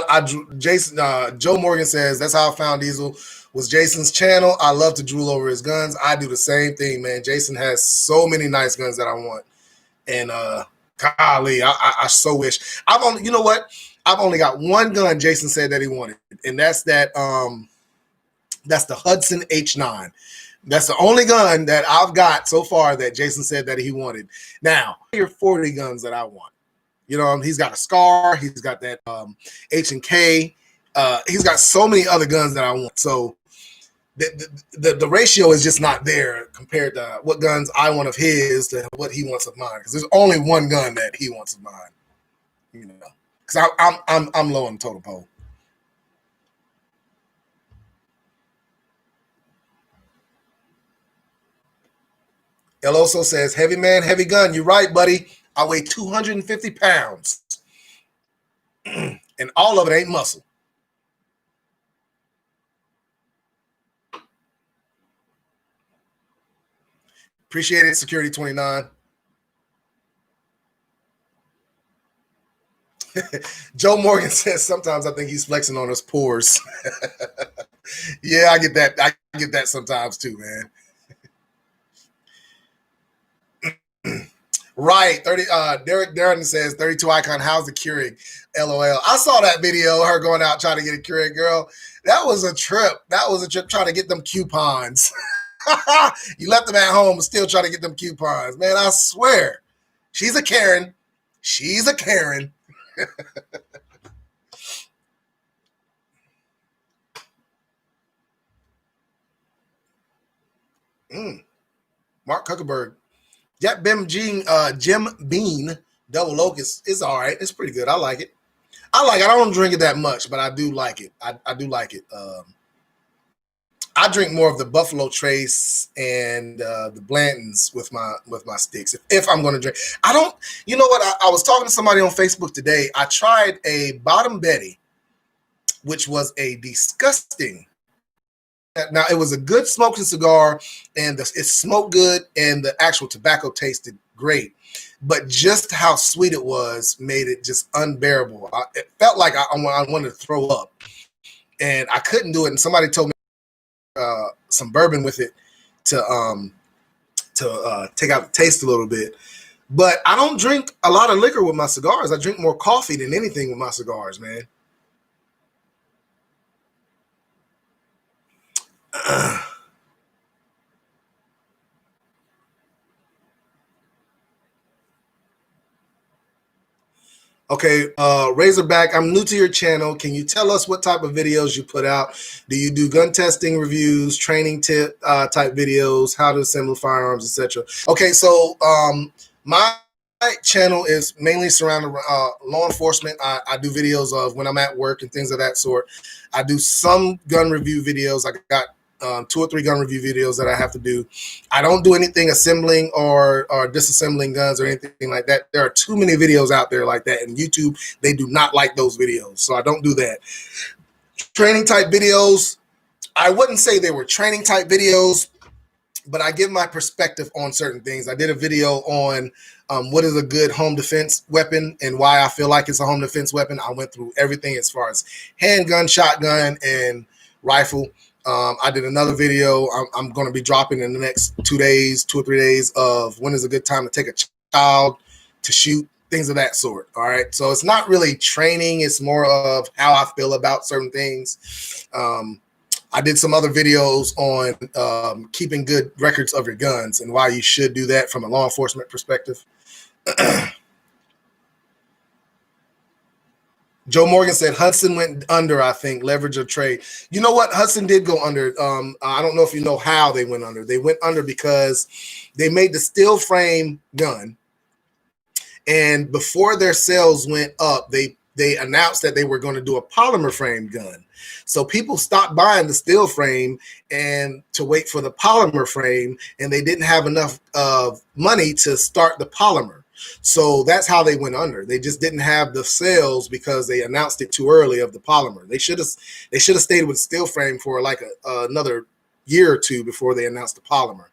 Jason, Joe Morgan says, that's how I found Diesel, was Jason's channel. I love to drool over his guns. I do the same thing, man. Jason has so many nice guns that I want. And golly, I so wish. You know what? I've only got one gun Jason said that he wanted, and that's the Hudson H9. That's the only gun that I've got so far that Jason said that he wanted. Now, here are 40 guns that I want. He's got a Scar. He's got that H&K. He's got so many other guns that I want. So the ratio is just not there compared to what guns I want of his to what he wants of mine. Because there's only one gun that he wants of mine. Because I'm low on the totem pole. El Oso says, heavy man, heavy gun. You're right, buddy. I weigh 250 pounds. And all of it ain't muscle. Appreciate it, Security 29. Joe Morgan says, sometimes I think he's flexing on his pores. Yeah, I get that. I get that sometimes too, man. Right. Derek Darren says 32 icon, how's the Keurig? LOL. I saw that video, her going out trying to get a Keurig, girl. That was a trip. Trying to get them coupons. You left them at home, still trying to get them coupons. Man, I swear. She's a Karen. She's a Karen. Mark Zuckerberg. Yep, Jim Bean Double Oak is all right. It's pretty good. I like it. I don't drink it that much, but I do like it. I do like it. I drink more of the Buffalo Trace and the Blantons with my sticks. If I'm going to drink, I don't. You know what? I was talking to somebody on Facebook today. I tried a Bottom Betty, which was a disgusting. Now, it was a good smoking cigar, and it smoked good, and the actual tobacco tasted great. But just how sweet it was made it just unbearable. It felt like I wanted to throw up, and I couldn't do it. And somebody told me some bourbon with it to take out the taste a little bit. But I don't drink a lot of liquor with my cigars. I drink more coffee than anything with my cigars, man. Okay, Razorback, I'm new to your channel. Can you tell us what type of videos you put out? Do you do gun testing reviews, training tip type videos, how to assemble firearms, etc.? Okay, so my channel is mainly surrounded law enforcement. I do videos of when I'm at work and things of that sort. I do some gun review videos. I got 2 or 3 gun review videos that I have to do. I don't do anything assembling or disassembling guns or anything like that. There are too many videos out there like that, and YouTube, they do not like those videos, so I don't do that. Training type videos, I wouldn't say they were training type videos, but I give my perspective on certain things. I did a video on what is a good home defense weapon and why I feel like it's a home defense weapon. I went through everything as far as handgun, shotgun, and rifle. I did another video I'm going to be dropping in the next 2 or 3 days of when is a good time to take a child to shoot, things of that sort. All right. So it's not really training. It's more of how I feel about certain things. I did some other videos on keeping good records of your guns and why you should do that from a law enforcement perspective. Joe Morgan said Hudson went under, I think, leverage of trade. You know what? Hudson did go under. I don't know if you know how they went under. They went under because they made the steel frame gun. And before their sales went up, they announced that they were going to do a polymer frame gun. So people stopped buying the steel frame and to wait for the polymer frame, and they didn't have enough money to start the polymer. So that's how they went under. They just didn't have the sales because they announced it too early of the polymer. They should have stayed with steel frame for like another year or two before they announced the polymer.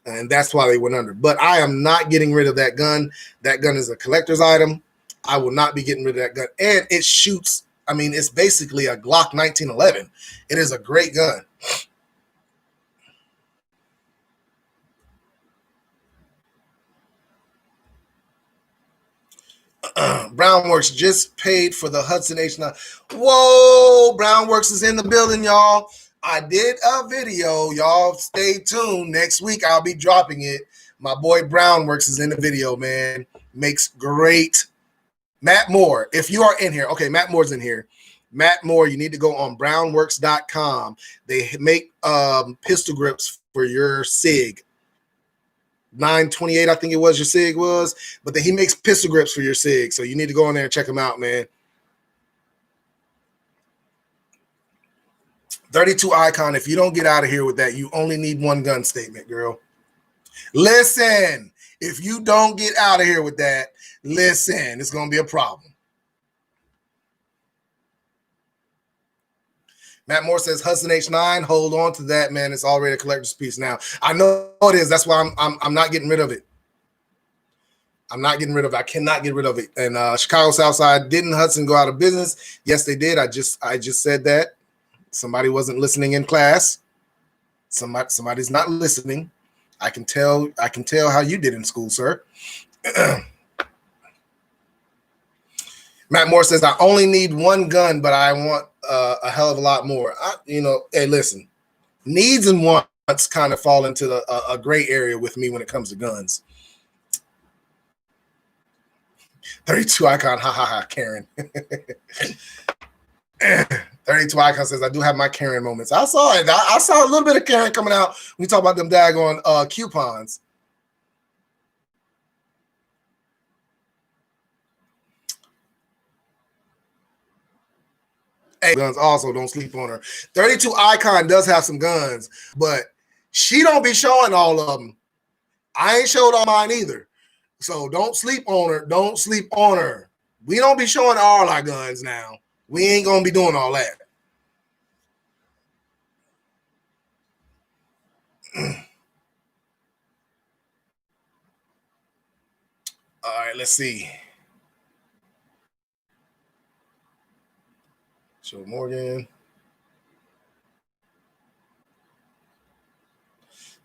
And that's why they went under. But I am not getting rid of that gun. That gun is a collector's item. I will not be getting rid of that gun. And it shoots, I mean, it's basically a Glock 1911. It is a great gun. Brownworks just paid for the Hudson H9. Whoa, Brownworks is in the building, y'all. I did a video. Y'all stay tuned. Next week, I'll be dropping it. My boy Brownworks is in the video, man. Makes great. Matt Moore, if you are in here. Okay, Matt Moore's in here. Matt Moore, you need to go on brownworks.com. They make pistol grips for your SIG. 928, I think it was your SIG was, but then he makes pistol grips for your SIG. So you need to go in there and check him out, man. 32 Icon, if you don't get out of here with that, you only need one gun statement, girl. Listen, if you don't get out of here with that, listen, it's going to be a problem. Matt Moore says Hudson H9. Hold on to that, man. It's already a collector's piece now. I know it is. That's why I'm not getting rid of it. I'm not getting rid of it. I cannot get rid of it. And Chicago Southside, didn't Hudson go out of business? Yes, they did. I just said that. Somebody wasn't listening in class. Somebody's not listening. I can tell how you did in school, sir. Matt Moore says, I only need one gun, but I want a hell of a lot more. Hey, listen, needs and wants kind of fall into a gray area with me when it comes to guns. 32 Icon, ha ha ha, Karen. 32 Icon says, I do have my Karen moments. I saw it. I saw a little bit of Karen coming out when we talk about them daggone coupons. Hey, guns also, don't sleep on her. 32 Icon does have some guns, but she don't be showing all of them. I ain't showed all mine either. So don't sleep on her. Don't sleep on her. We don't be showing all our guns now. We ain't going to be doing all that. All right, let's see. Joe Morgan.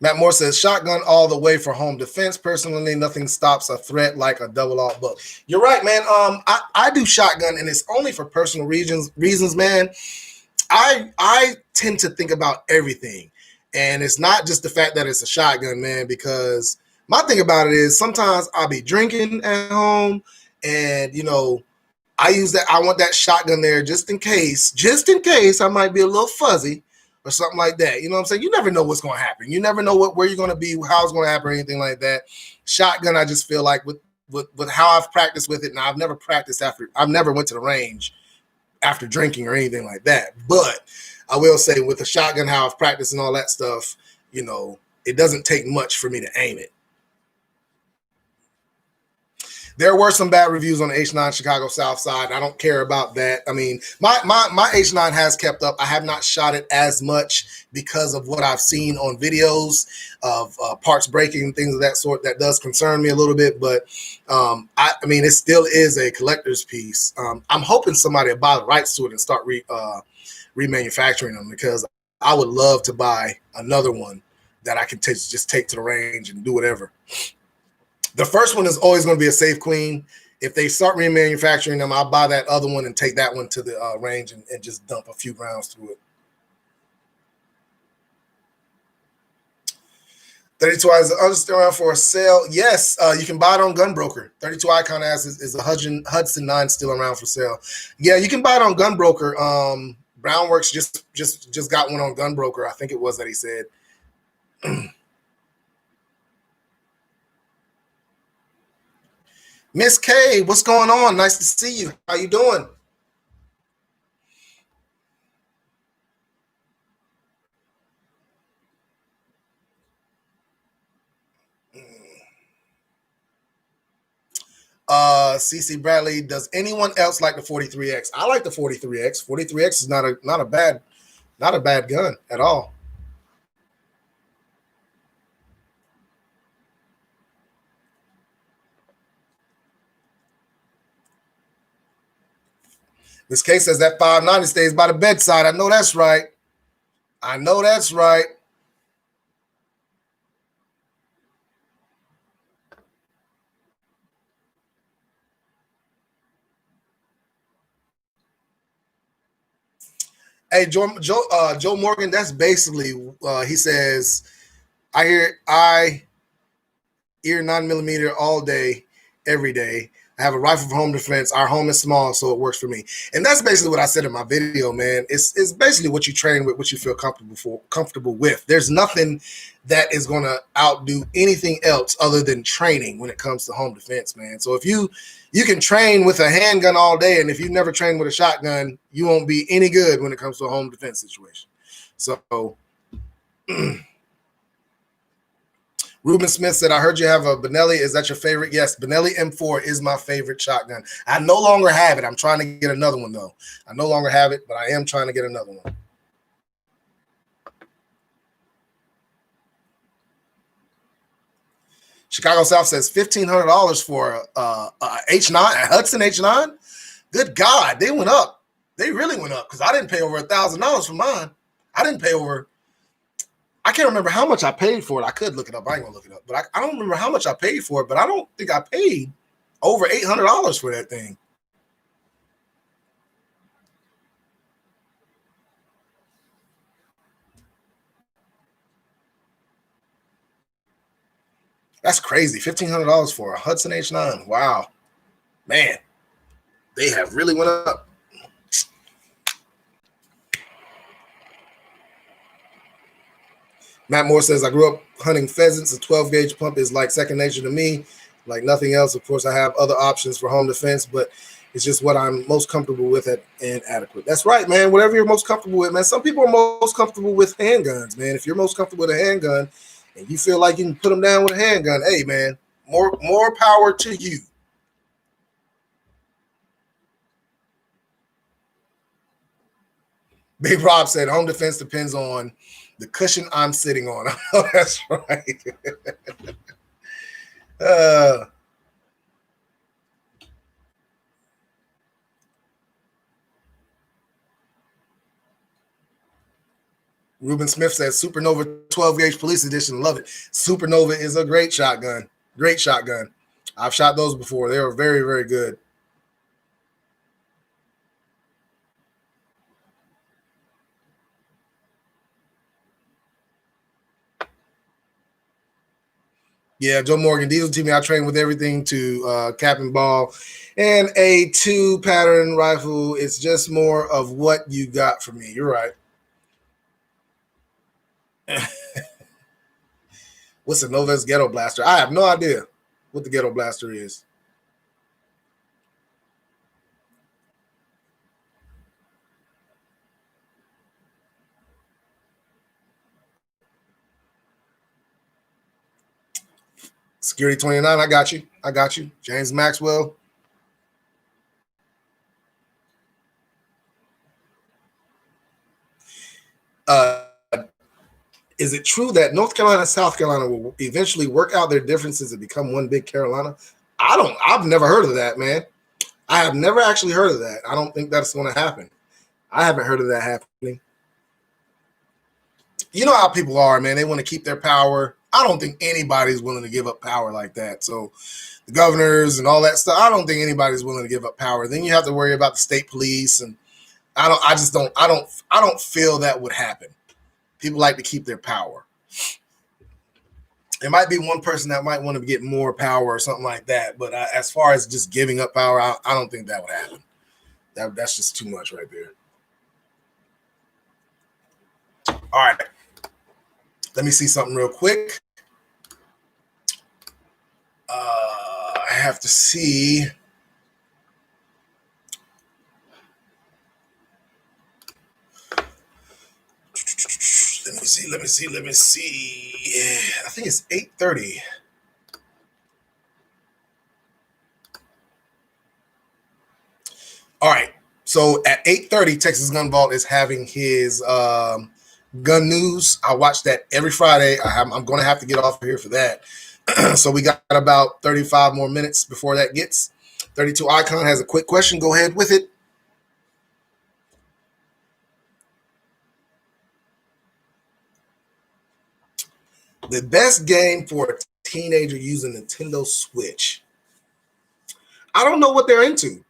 Matt Moore says, shotgun all the way for home defense. Personally, nothing stops a threat like a double-aught book. You're right, man. I do shotgun, and it's only for personal reasons, man. I tend to think about everything, and it's not just the fact that it's a shotgun, man, because my thing about it is sometimes I'll be drinking at home, and, I use that. I want that shotgun there just in case I might be a little fuzzy or something like that. You know what I'm saying? You never know what's going to happen. You never know where you're going to be, how it's going to happen, or anything like that. Shotgun, I just feel like with how I've practiced with it. Now, I've never went to the range after drinking or anything like that. But I will say with the shotgun, how I've practiced and all that stuff, it doesn't take much for me to aim it. There were some bad reviews on the H9 Chicago South Side. I don't care about that. I mean, my H9 has kept up. I have not shot it as much because of what I've seen on videos of parts breaking and things of that sort. That does concern me a little bit, but I mean, it still is a collector's piece. I'm hoping somebody will buy the rights to it and start remanufacturing them, because I would love to buy another one that I can just take to the range and do whatever. The first one is always going to be a safe queen. If they start remanufacturing them, I'll buy that other one and take that one to the range and just dump a few rounds through it. 32i is still around for a sale. Yes, you can buy it on Gunbroker. 32i kind of is a Hudson 9 still around for sale. Yeah, you can buy it on Gunbroker. Brownworks just got one on Gunbroker. I think it was that he said. Miss K, what's going on? Nice to see you. How you doing? CC Bradley, does anyone else like the 43X? I like the 43X. 43X is not a bad gun at all. This case says that 590 stays by the bedside. I know that's right. I know that's right. Hey, Joe Morgan, that's basically, he says, I hear 9mm all day, every day. I have a rifle for home defense. Our home is small, so it works for me. And that's basically what I said in my video, man. It's basically what you train with, what you feel comfortable with. There's nothing that is going to outdo anything else other than training when it comes to home defense, man. So if you can train with a handgun all day, and if you've never trained with a shotgun, you won't be any good when it comes to a home defense situation. So Ruben Smith said, I heard you have a Benelli. Is that your favorite? Yes, Benelli M4 is my favorite shotgun. I no longer have it. I'm trying to get another one, though. I no longer have it, but I am trying to get another one. Chicago South says $1,500 for a H9, a Hudson H9. Good God, they went up. They really went up because I didn't pay over $1,000 for mine. I didn't pay over. I can't remember how much I paid for it. I could look it up. I ain't gonna look it up, but I don't remember how much I paid for it. But I don't think I paid over $800 for that thing. That's crazy. $1,500 for a Hudson H9. Wow, man, they have really went up. Matt Moore says, I grew up hunting pheasants. A 12-gauge pump is like second nature to me, like nothing else. Of course, I have other options for home defense, but it's just what I'm most comfortable with and adequate. That's right, man. Whatever you're most comfortable with, man. Some people are most comfortable with handguns, man. If you're most comfortable with a handgun and you feel like you can put them down with a handgun, hey, man, more power to you. Big Rob said, home defense depends on the cushion I'm sitting on. Oh, that's right. Ruben Smith says, Supernova 12-gauge police edition. Love it. Supernova is a great shotgun. Great shotgun. I've shot those before. They were very, very good. Yeah, Joe Morgan, Diesel TV. I train with everything to cap and ball and a 2-pattern rifle. It's just more of what you got for me. You're right. What's a Novus Ghetto Blaster? I have no idea what the Ghetto Blaster is. Security 29, I got you. I got you. James Maxwell. Is it true that North Carolina and South Carolina will eventually work out their differences and become one big Carolina? I've never heard of that, man. I have never actually heard of that. I don't think that's going to happen. I haven't heard of that happening. You know how people are, man. They want to keep their power. I don't think anybody's willing to give up power like that. So the governors and all that stuff, I don't think anybody's willing to give up power. Then you have to worry about the state police, and I don't feel that would happen. People like to keep their power. There might be one person that might want to get more power or something like that. But as far as just giving up power, I don't think that would happen. That's just too much right there. All right. Let me see something real quick. I have to see. Let me see. Yeah, I think it's 8:30. All right. So at 8:30, Texas Gun Vault is having his gun news. I watch that every Friday. I'm going to have to get off here for that. So we got about 35 more minutes before that gets. 32 Icon has a quick question. Go ahead with it. The best game for a teenager using Nintendo Switch. I don't know what they're into.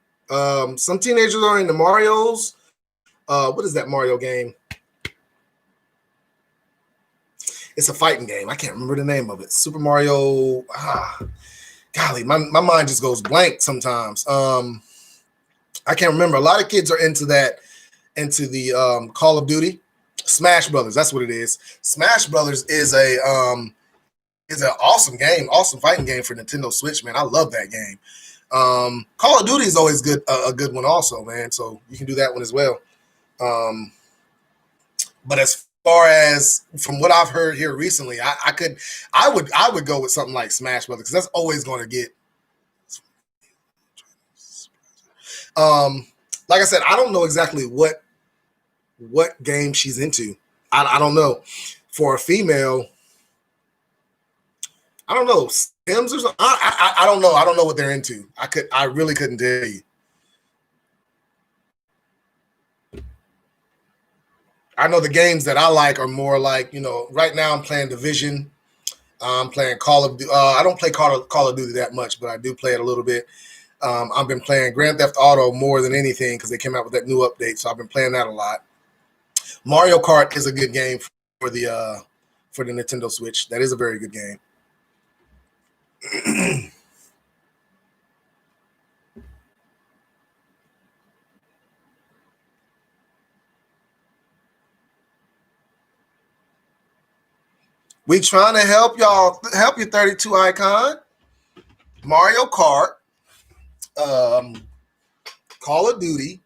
Some teenagers are into Mario's. What is that Mario game? It's a fighting game. I can't remember the name of it. Super Mario. Golly, my mind just goes blank sometimes. I can't remember. A lot of kids are into that, into the Call of Duty. Smash Brothers, that's what it is. Smash Brothers is an awesome game, awesome fighting game for Nintendo Switch, man. I love that game. Call of Duty is always good, a good one also, man. So you can do that one as well. But as far as from what I've heard here recently, I would go with something like Smash Brothers because that's always going to get. Like I said, I don't know exactly what game she's into. I don't know. For a female, I don't know. Sims or something. I don't know. I don't know what they're into. I really couldn't tell you. I know the games that I like are more like, right now I'm playing Division. I'm playing Call of Duty. I don't play Call of Duty that much, but I do play it a little bit. I've been playing Grand Theft Auto more than anything because they came out with that new update, so I've been playing that a lot. Mario Kart is a good game for the Nintendo Switch. That is a very good game. We trying to help y'all, help you 32 Icon. Mario Kart, Call of Duty.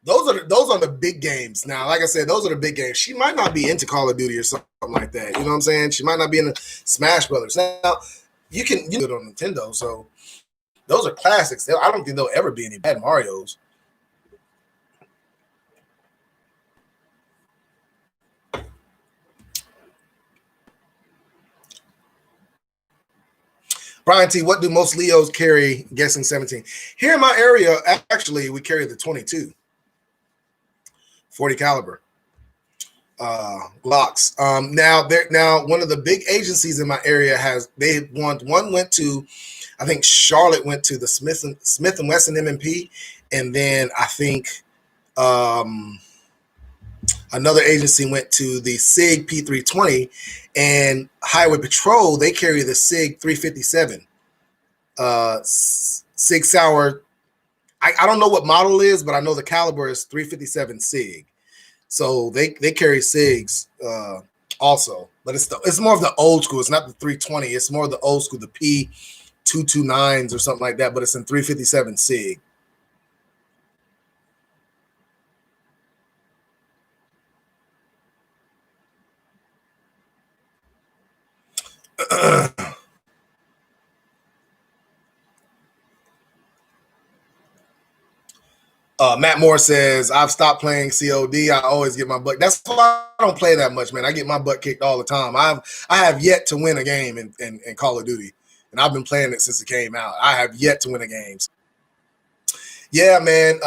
Those are the big games. Now, like I said, those are the big games. She might not be into Call of Duty or something like that. You know what I'm saying? She might not be into Smash Brothers. Now, you can do it on Nintendo, so those are classics. I don't think there'll ever be any bad Marios. Brian T, what do most Leos carry? Guessing 17. Here in my area, actually, we carry the 22, 40 caliber Glocks. Now one of the big agencies in my area one went to, I think Charlotte went to the Smith and Wesson M&P, and then I think another agency went to the SIG P320, and Highway Patrol, they carry the SIG 357. SIG Sauer. I don't know what model it is, but I know the caliber is 357 SIG. So they carry SIGs also, but it's more of the old school. It's not the 320. It's more of the old school, the P229s or something like that, but it's in 357 SIG. Matt Moore says, I've stopped playing COD. I always get my butt. That's why I don't play that much, man. I get my butt kicked all the time. I have yet to win a game in Call of Duty, and I've been playing it since it came out. I have yet to win a game. Yeah, man.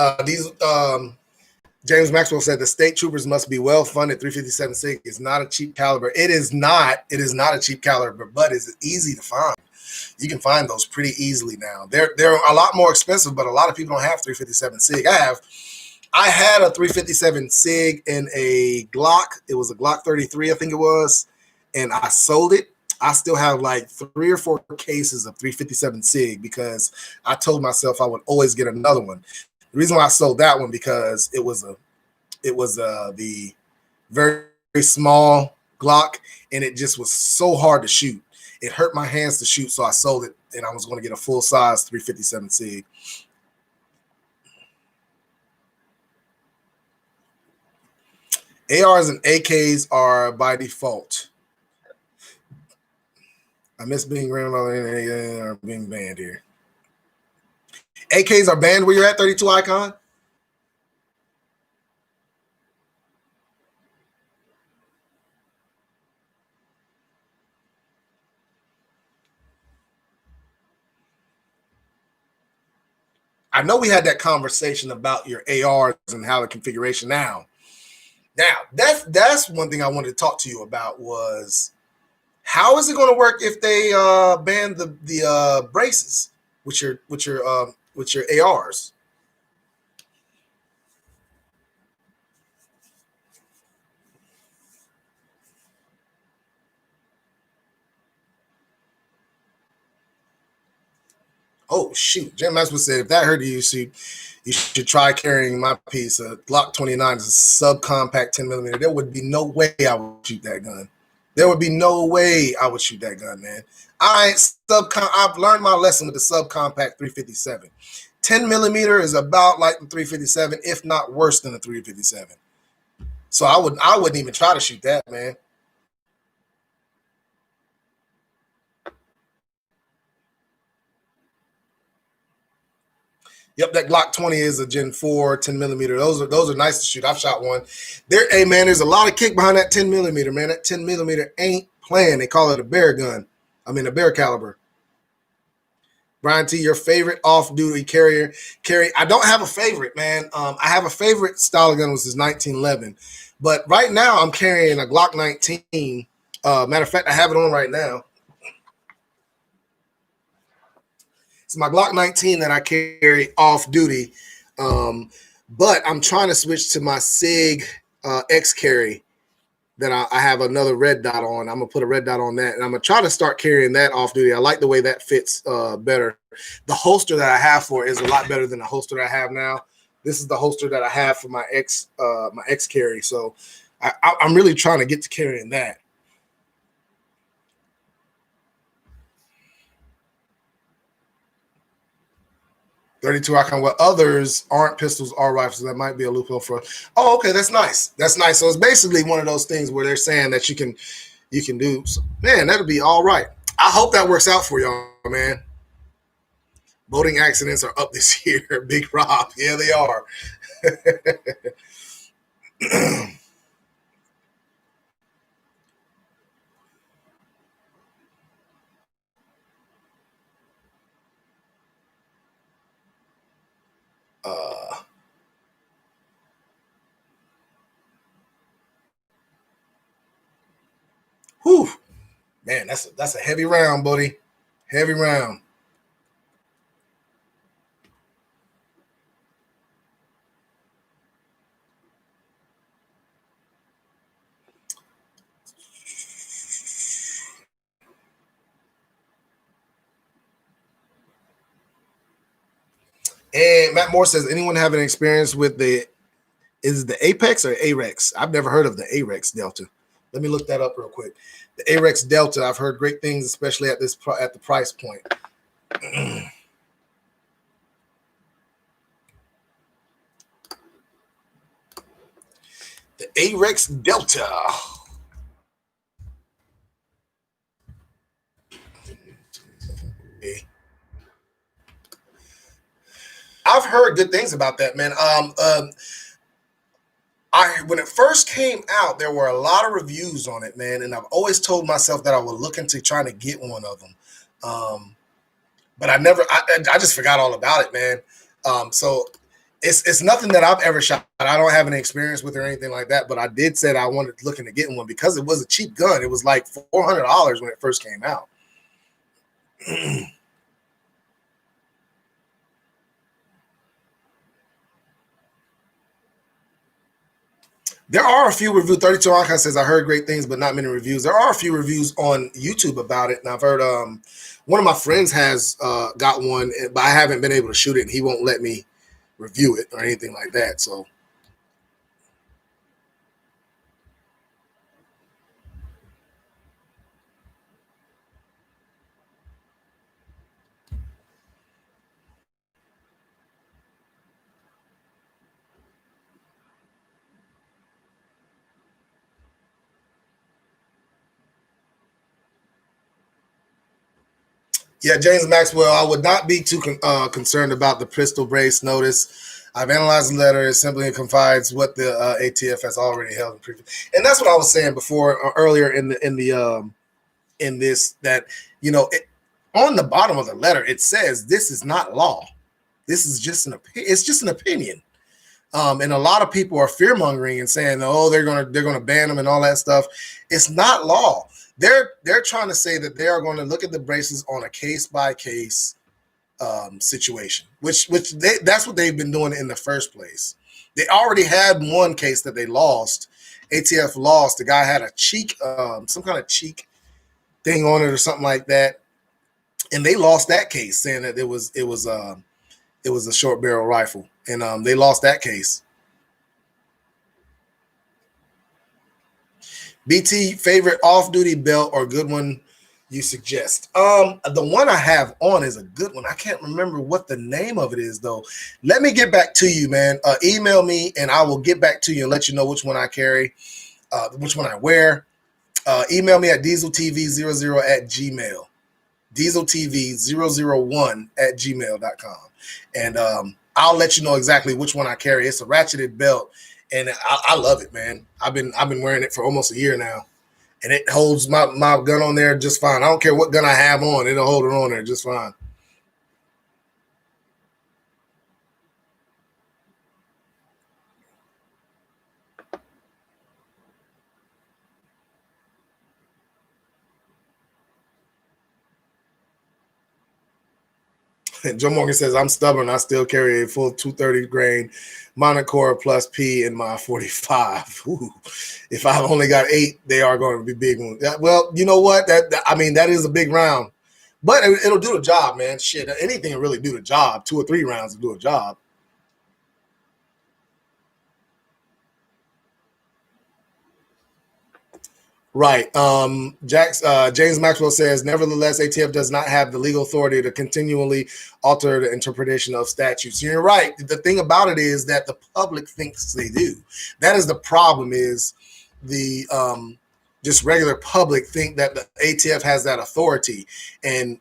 James Maxwell said the state troopers must be well funded. 357 SIG is not a cheap caliber. It is not. It is not a cheap caliber, but it's easy to find. You can find those pretty easily now. They're a lot more expensive, but a lot of people don't have 357 SIG. I had a 357 SIG in a Glock. It was a Glock 33, I think it was, and I sold it. I still have like 3 or 4 cases of 357 SIG because I told myself I would always get another one. The reason why I sold that one because it was the very, very small Glock, and it just was so hard to shoot. It hurt my hands to shoot, so I sold it, and I was going to get a full size 357 SIG. ARs and AKs are by default. I miss being grandmother and are being banned here. AKs are banned where you're at, 32 Icon? I know we had that conversation about your ARs and how the configuration now. Now, that's one thing I wanted to talk to you about was how is it going to work if they ban the braces with your ARs? Oh shoot, Jim Maxwell said if that hurt you, you should try carrying my piece. A Glock 29 is a subcompact 10mm. There would be no way I would shoot that gun. There would be no way I would shoot that gun, man. I've learned my lesson with the subcompact 357. 10mm is about like the 357, if not worse than the 357. So I wouldn't even try to shoot that, man. Yep, that Glock 20 is a Gen 4 10mm. Those are nice to shoot. I've shot one. Hey man, there's a lot of kick behind that 10mm, man. That 10mm ain't playing. They call it a bear gun. I mean a bear caliber. Brian T, your favorite off-duty carry? I don't have a favorite, man. I have a favorite style of gun, which is 1911. But right now, I'm carrying a Glock 19. Matter of fact, I have it on right now. It's my Glock 19 that I carry off-duty. But I'm trying to switch to my SIG X carry that I have another red dot on. I'm going to put a red dot on that, and I'm going to try to start carrying that off-duty. I like the way that fits better. The holster that I have for it is a lot better than the holster that I have now. This is the holster that I have for my X carry. So I'm really trying to get to carrying that. .32 Icon. Well, others aren't pistols or rifles. So that might be a loophole for. Oh, okay, that's nice. That's nice. So it's basically one of those things where they're saying that you can do. So, man, that'll be all right. I hope that works out for y'all, man. Boating accidents are up this year. Big Rob. Yeah, they are. Whew. Man, that's a heavy round, buddy. Heavy round. And Matt Moore says, anyone have an experience with is it the Apex or Arex? I've never heard of the Arex Delta. Let me look that up real quick. The Arex Delta, I've heard great things, especially at the price point. The Arex Delta. I've heard good things about that, man. When it first came out, there were a lot of reviews on it, man, and I've always told myself that I would look into trying to get one of them. But I just forgot all about it, man. So it's nothing that I've ever shot. I don't have any experience with it or anything like that, but I did say that I wanted looking to get one because it was a cheap gun. It was like $400 when it first came out. There are a few reviews. 32 Archive says, I heard great things, but not many reviews. There are a few reviews on YouTube about it. And I've heard one of my friends has got one, but I haven't been able to shoot it. And he won't let me review it or anything like that. So, yeah, James Maxwell, I would not be too concerned about the pistol brace notice. I've analyzed the letter. It simply confides what the ATF has already held in previous. And that's what I was saying before, earlier in this, that, you know, on the bottom of the letter, it says this is not law. This is just it's just an opinion. And a lot of people are fear mongering and saying, "Oh, they're gonna ban them and all that stuff." It's not law. They're trying to say that they are going to look at the braces on a case by case situation, which that's what they've been doing in the first place. They already had one case that they lost. ATF lost. The guy had a cheek, some kind of cheek thing on it or something like that, and they lost that case, saying that it was a short barrel rifle, and they lost that case. BT, favorite off-duty belt or good one you suggest? The one I have on is a good one. I can't remember what the name of it is though. Let me get back to you, man. Email me and I will get back to you and let you know which one I carry, which one I wear. Email me at dieseltv00 at gmail. dieseltv001 at gmail.com. And I'll let you know exactly which one I carry. It's a ratcheted belt, and I love it, man. I've been wearing it for almost a year now, and it holds my gun on there just fine. I don't care what gun I have on; it'll hold it on there just fine. Joe Morgan says, I'm stubborn. I still carry a full 230 grain Monocore plus P in my 45. Ooh. If I've only got 8, they are going to be big ones. Well, you know what? I mean, that is a big round. But it'll do the job, man. Shit, anything will really do the job. 2 or 3 rounds will do a job. Right. James Maxwell says, nevertheless, ATF does not have the legal authority to continually alter the interpretation of statutes. You're right. The thing about it is that the public thinks they do. That is the problem, is the just regular public think that the ATF has that authority. And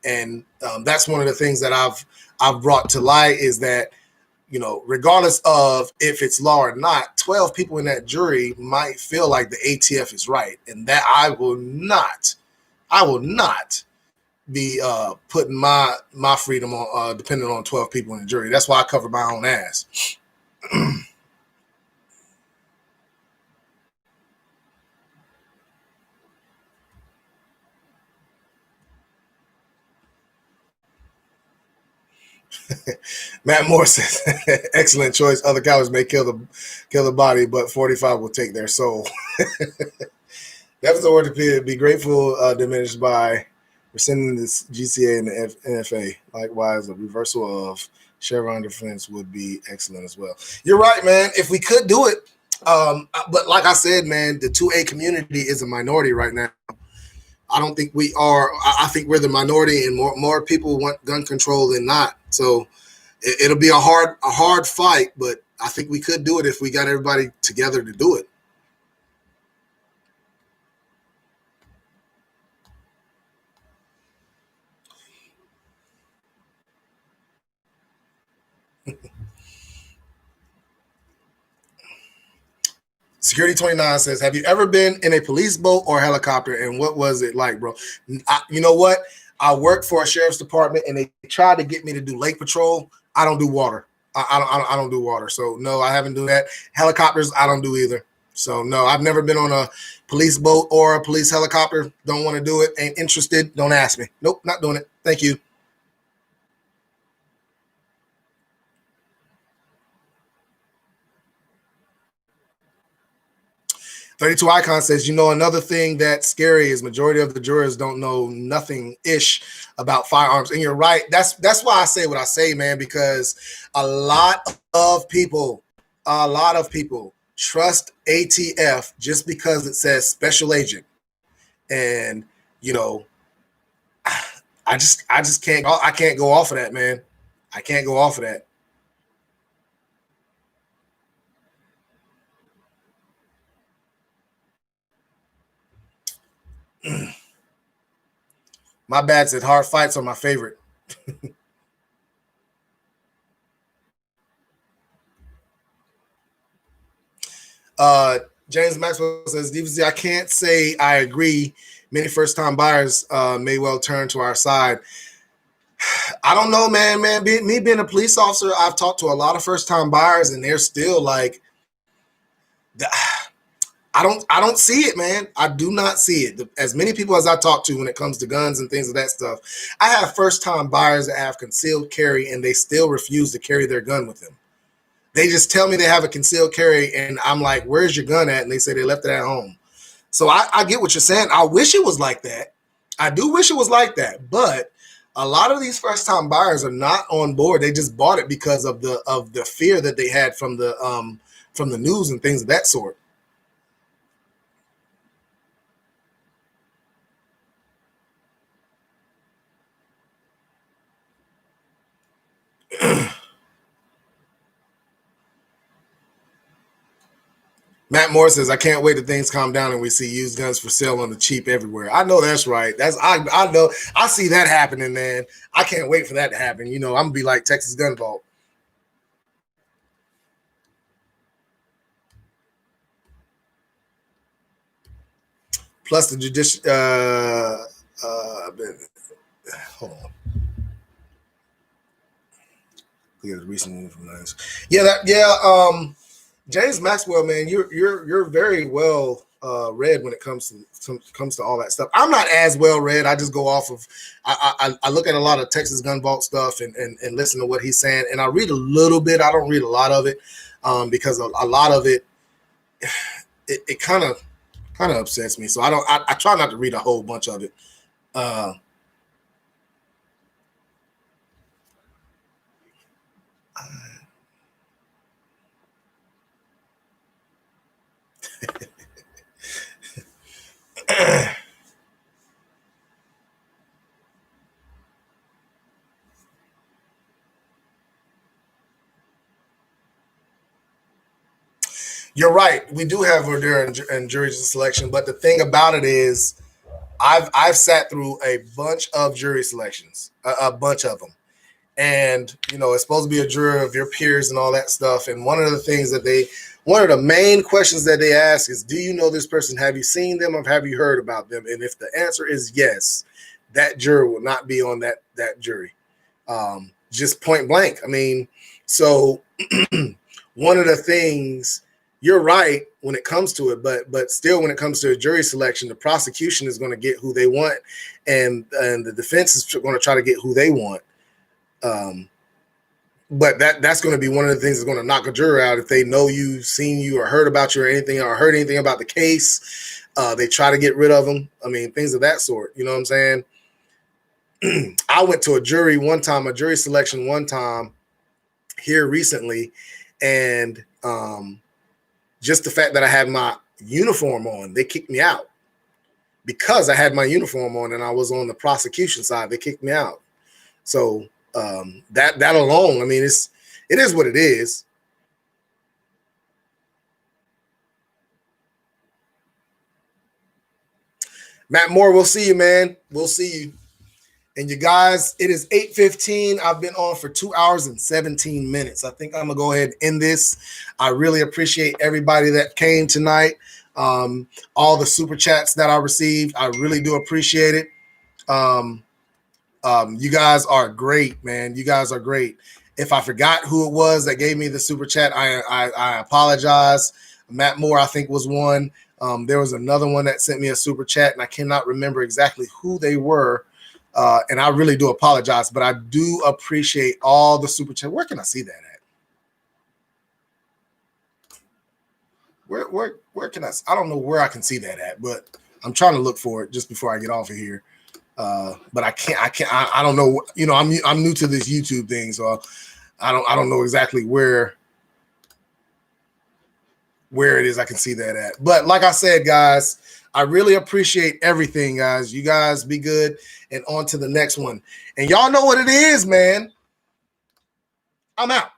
that's one of the things that I've brought to light, is that, you know, regardless of if it's law or not, 12 people in that jury might feel like the ATF is right. And that I will not be putting my freedom on depending on 12 people in the jury. That's why I cover my own ass. Matt Moore says, excellent choice. Other cowards may kill the body, but 45 will take their soul. That's the word to be grateful, diminished by rescinding this GCA and the NFA. Likewise, a reversal of Chevron defense would be excellent as well. You're right, man. If we could do it, but like I said, man, the 2A community is a minority right now. I don't think we are. I think we're the minority, and more people want gun control than not. So it'll be a hard fight, but I think we could do it if we got everybody together to do it. Security 29 says, have you ever been in a police boat or helicopter, and what was it like, bro? You know what? I worked for a sheriff's department, and they tried to get me to do lake patrol. I don't do water. I don't do water. So, no, I haven't done that. Helicopters, I don't do either. So, no, I've never been on a police boat or a police helicopter. Don't want to do it. Ain't interested. Don't ask me. Nope, not doing it. Thank you. 32 Icon says, you know, another thing that's scary is majority of the jurors don't know nothing-ish about firearms. And you're right. That's why I say what I say, man, because a lot of people trust ATF just because it says special agent. And, you know, I just can't go off of that, man. I can't go off of that. My bad said hard fights are my favorite. James Maxwell says, DVC, I can't say I agree. Many first-time buyers may well turn to our side. I don't know, man. Me being a police officer, I've talked to a lot of first-time buyers, and they're still like, I don't see it, man. I do not see it. As many people as I talk to when it comes to guns and things of that stuff, I have first-time buyers that have concealed carry, and they still refuse to carry their gun with them. They just tell me they have a concealed carry, and I'm like, where's your gun at? And they say they left it at home. So I get what you're saying. I wish it was like that. I do wish it was like that. But a lot of these first-time buyers are not on board. They just bought it because of the fear that they had from the news and things of that sort. Matt Moore says, I can't wait till things calm down and we see used guns for sale on the cheap everywhere. I know that's right. I know I see that happening, man. I can't wait for that to happen. You know, I'm gonna be like Texas Gun Vault. Plus the judicial hold on. Look at the recent from nice. James Maxwell, man, you're very well read when it comes to all that stuff. I'm not as well read. I just go off of I look at a lot of Texas Gun Vault stuff and listen to what he's saying, and I read a little bit. I don't read a lot of it because a lot of it kind of upsets me. So I try not to read a whole bunch of it. You're right. We do have order and jury selection, but the thing about it is, I've sat through a bunch of jury selections, a bunch of them, and you know it's supposed to be a jury of your peers and all that stuff. And one of the main questions that they ask is, do you know this person? Have you seen them or have you heard about them? And if the answer is yes, that juror will not be on that jury. Just point blank. I mean, so one of the things, you're right when it comes to it, but still when it comes to a jury selection, the prosecution is going to get who they want, and the defense is going to try to get who they want. But that's going to be one of the things that's going to knock a juror out if they know you, seen you, or heard about you, or anything, or heard anything about the case. They try to get rid of them. I mean, things of that sort. You know what I'm saying? I went to a jury selection one time here recently, and just the fact that I had my uniform on, they kicked me out. Because I had my uniform on and I was on the prosecution side, they kicked me out. So that alone, I mean, it is what it is. Matt Moore, we'll see you, man. We'll see you. And you guys, it is 8:15. I've been on for 2 hours and 17 minutes. I think I'm going to go ahead and end this. I really appreciate everybody that came tonight. All the super chats that I received, I really do appreciate it. You guys are great, man. You guys are great. If I forgot who it was that gave me the super chat, I apologize. Matt Moore, I think, was one. There was another one that sent me a super chat, and I cannot remember exactly who they were. And I really do apologize, but I do appreciate all the super chat. Where can I see that Where can I don't know where I can see that at, but I'm trying to look for it just before I get off of here. But I don't know. You know, I'm new to this YouTube thing, so I don't know exactly where it is I can see that at. But like I said, guys, I really appreciate everything, guys. You guys be good, and on to the next one. And y'all know what it is, man. I'm out.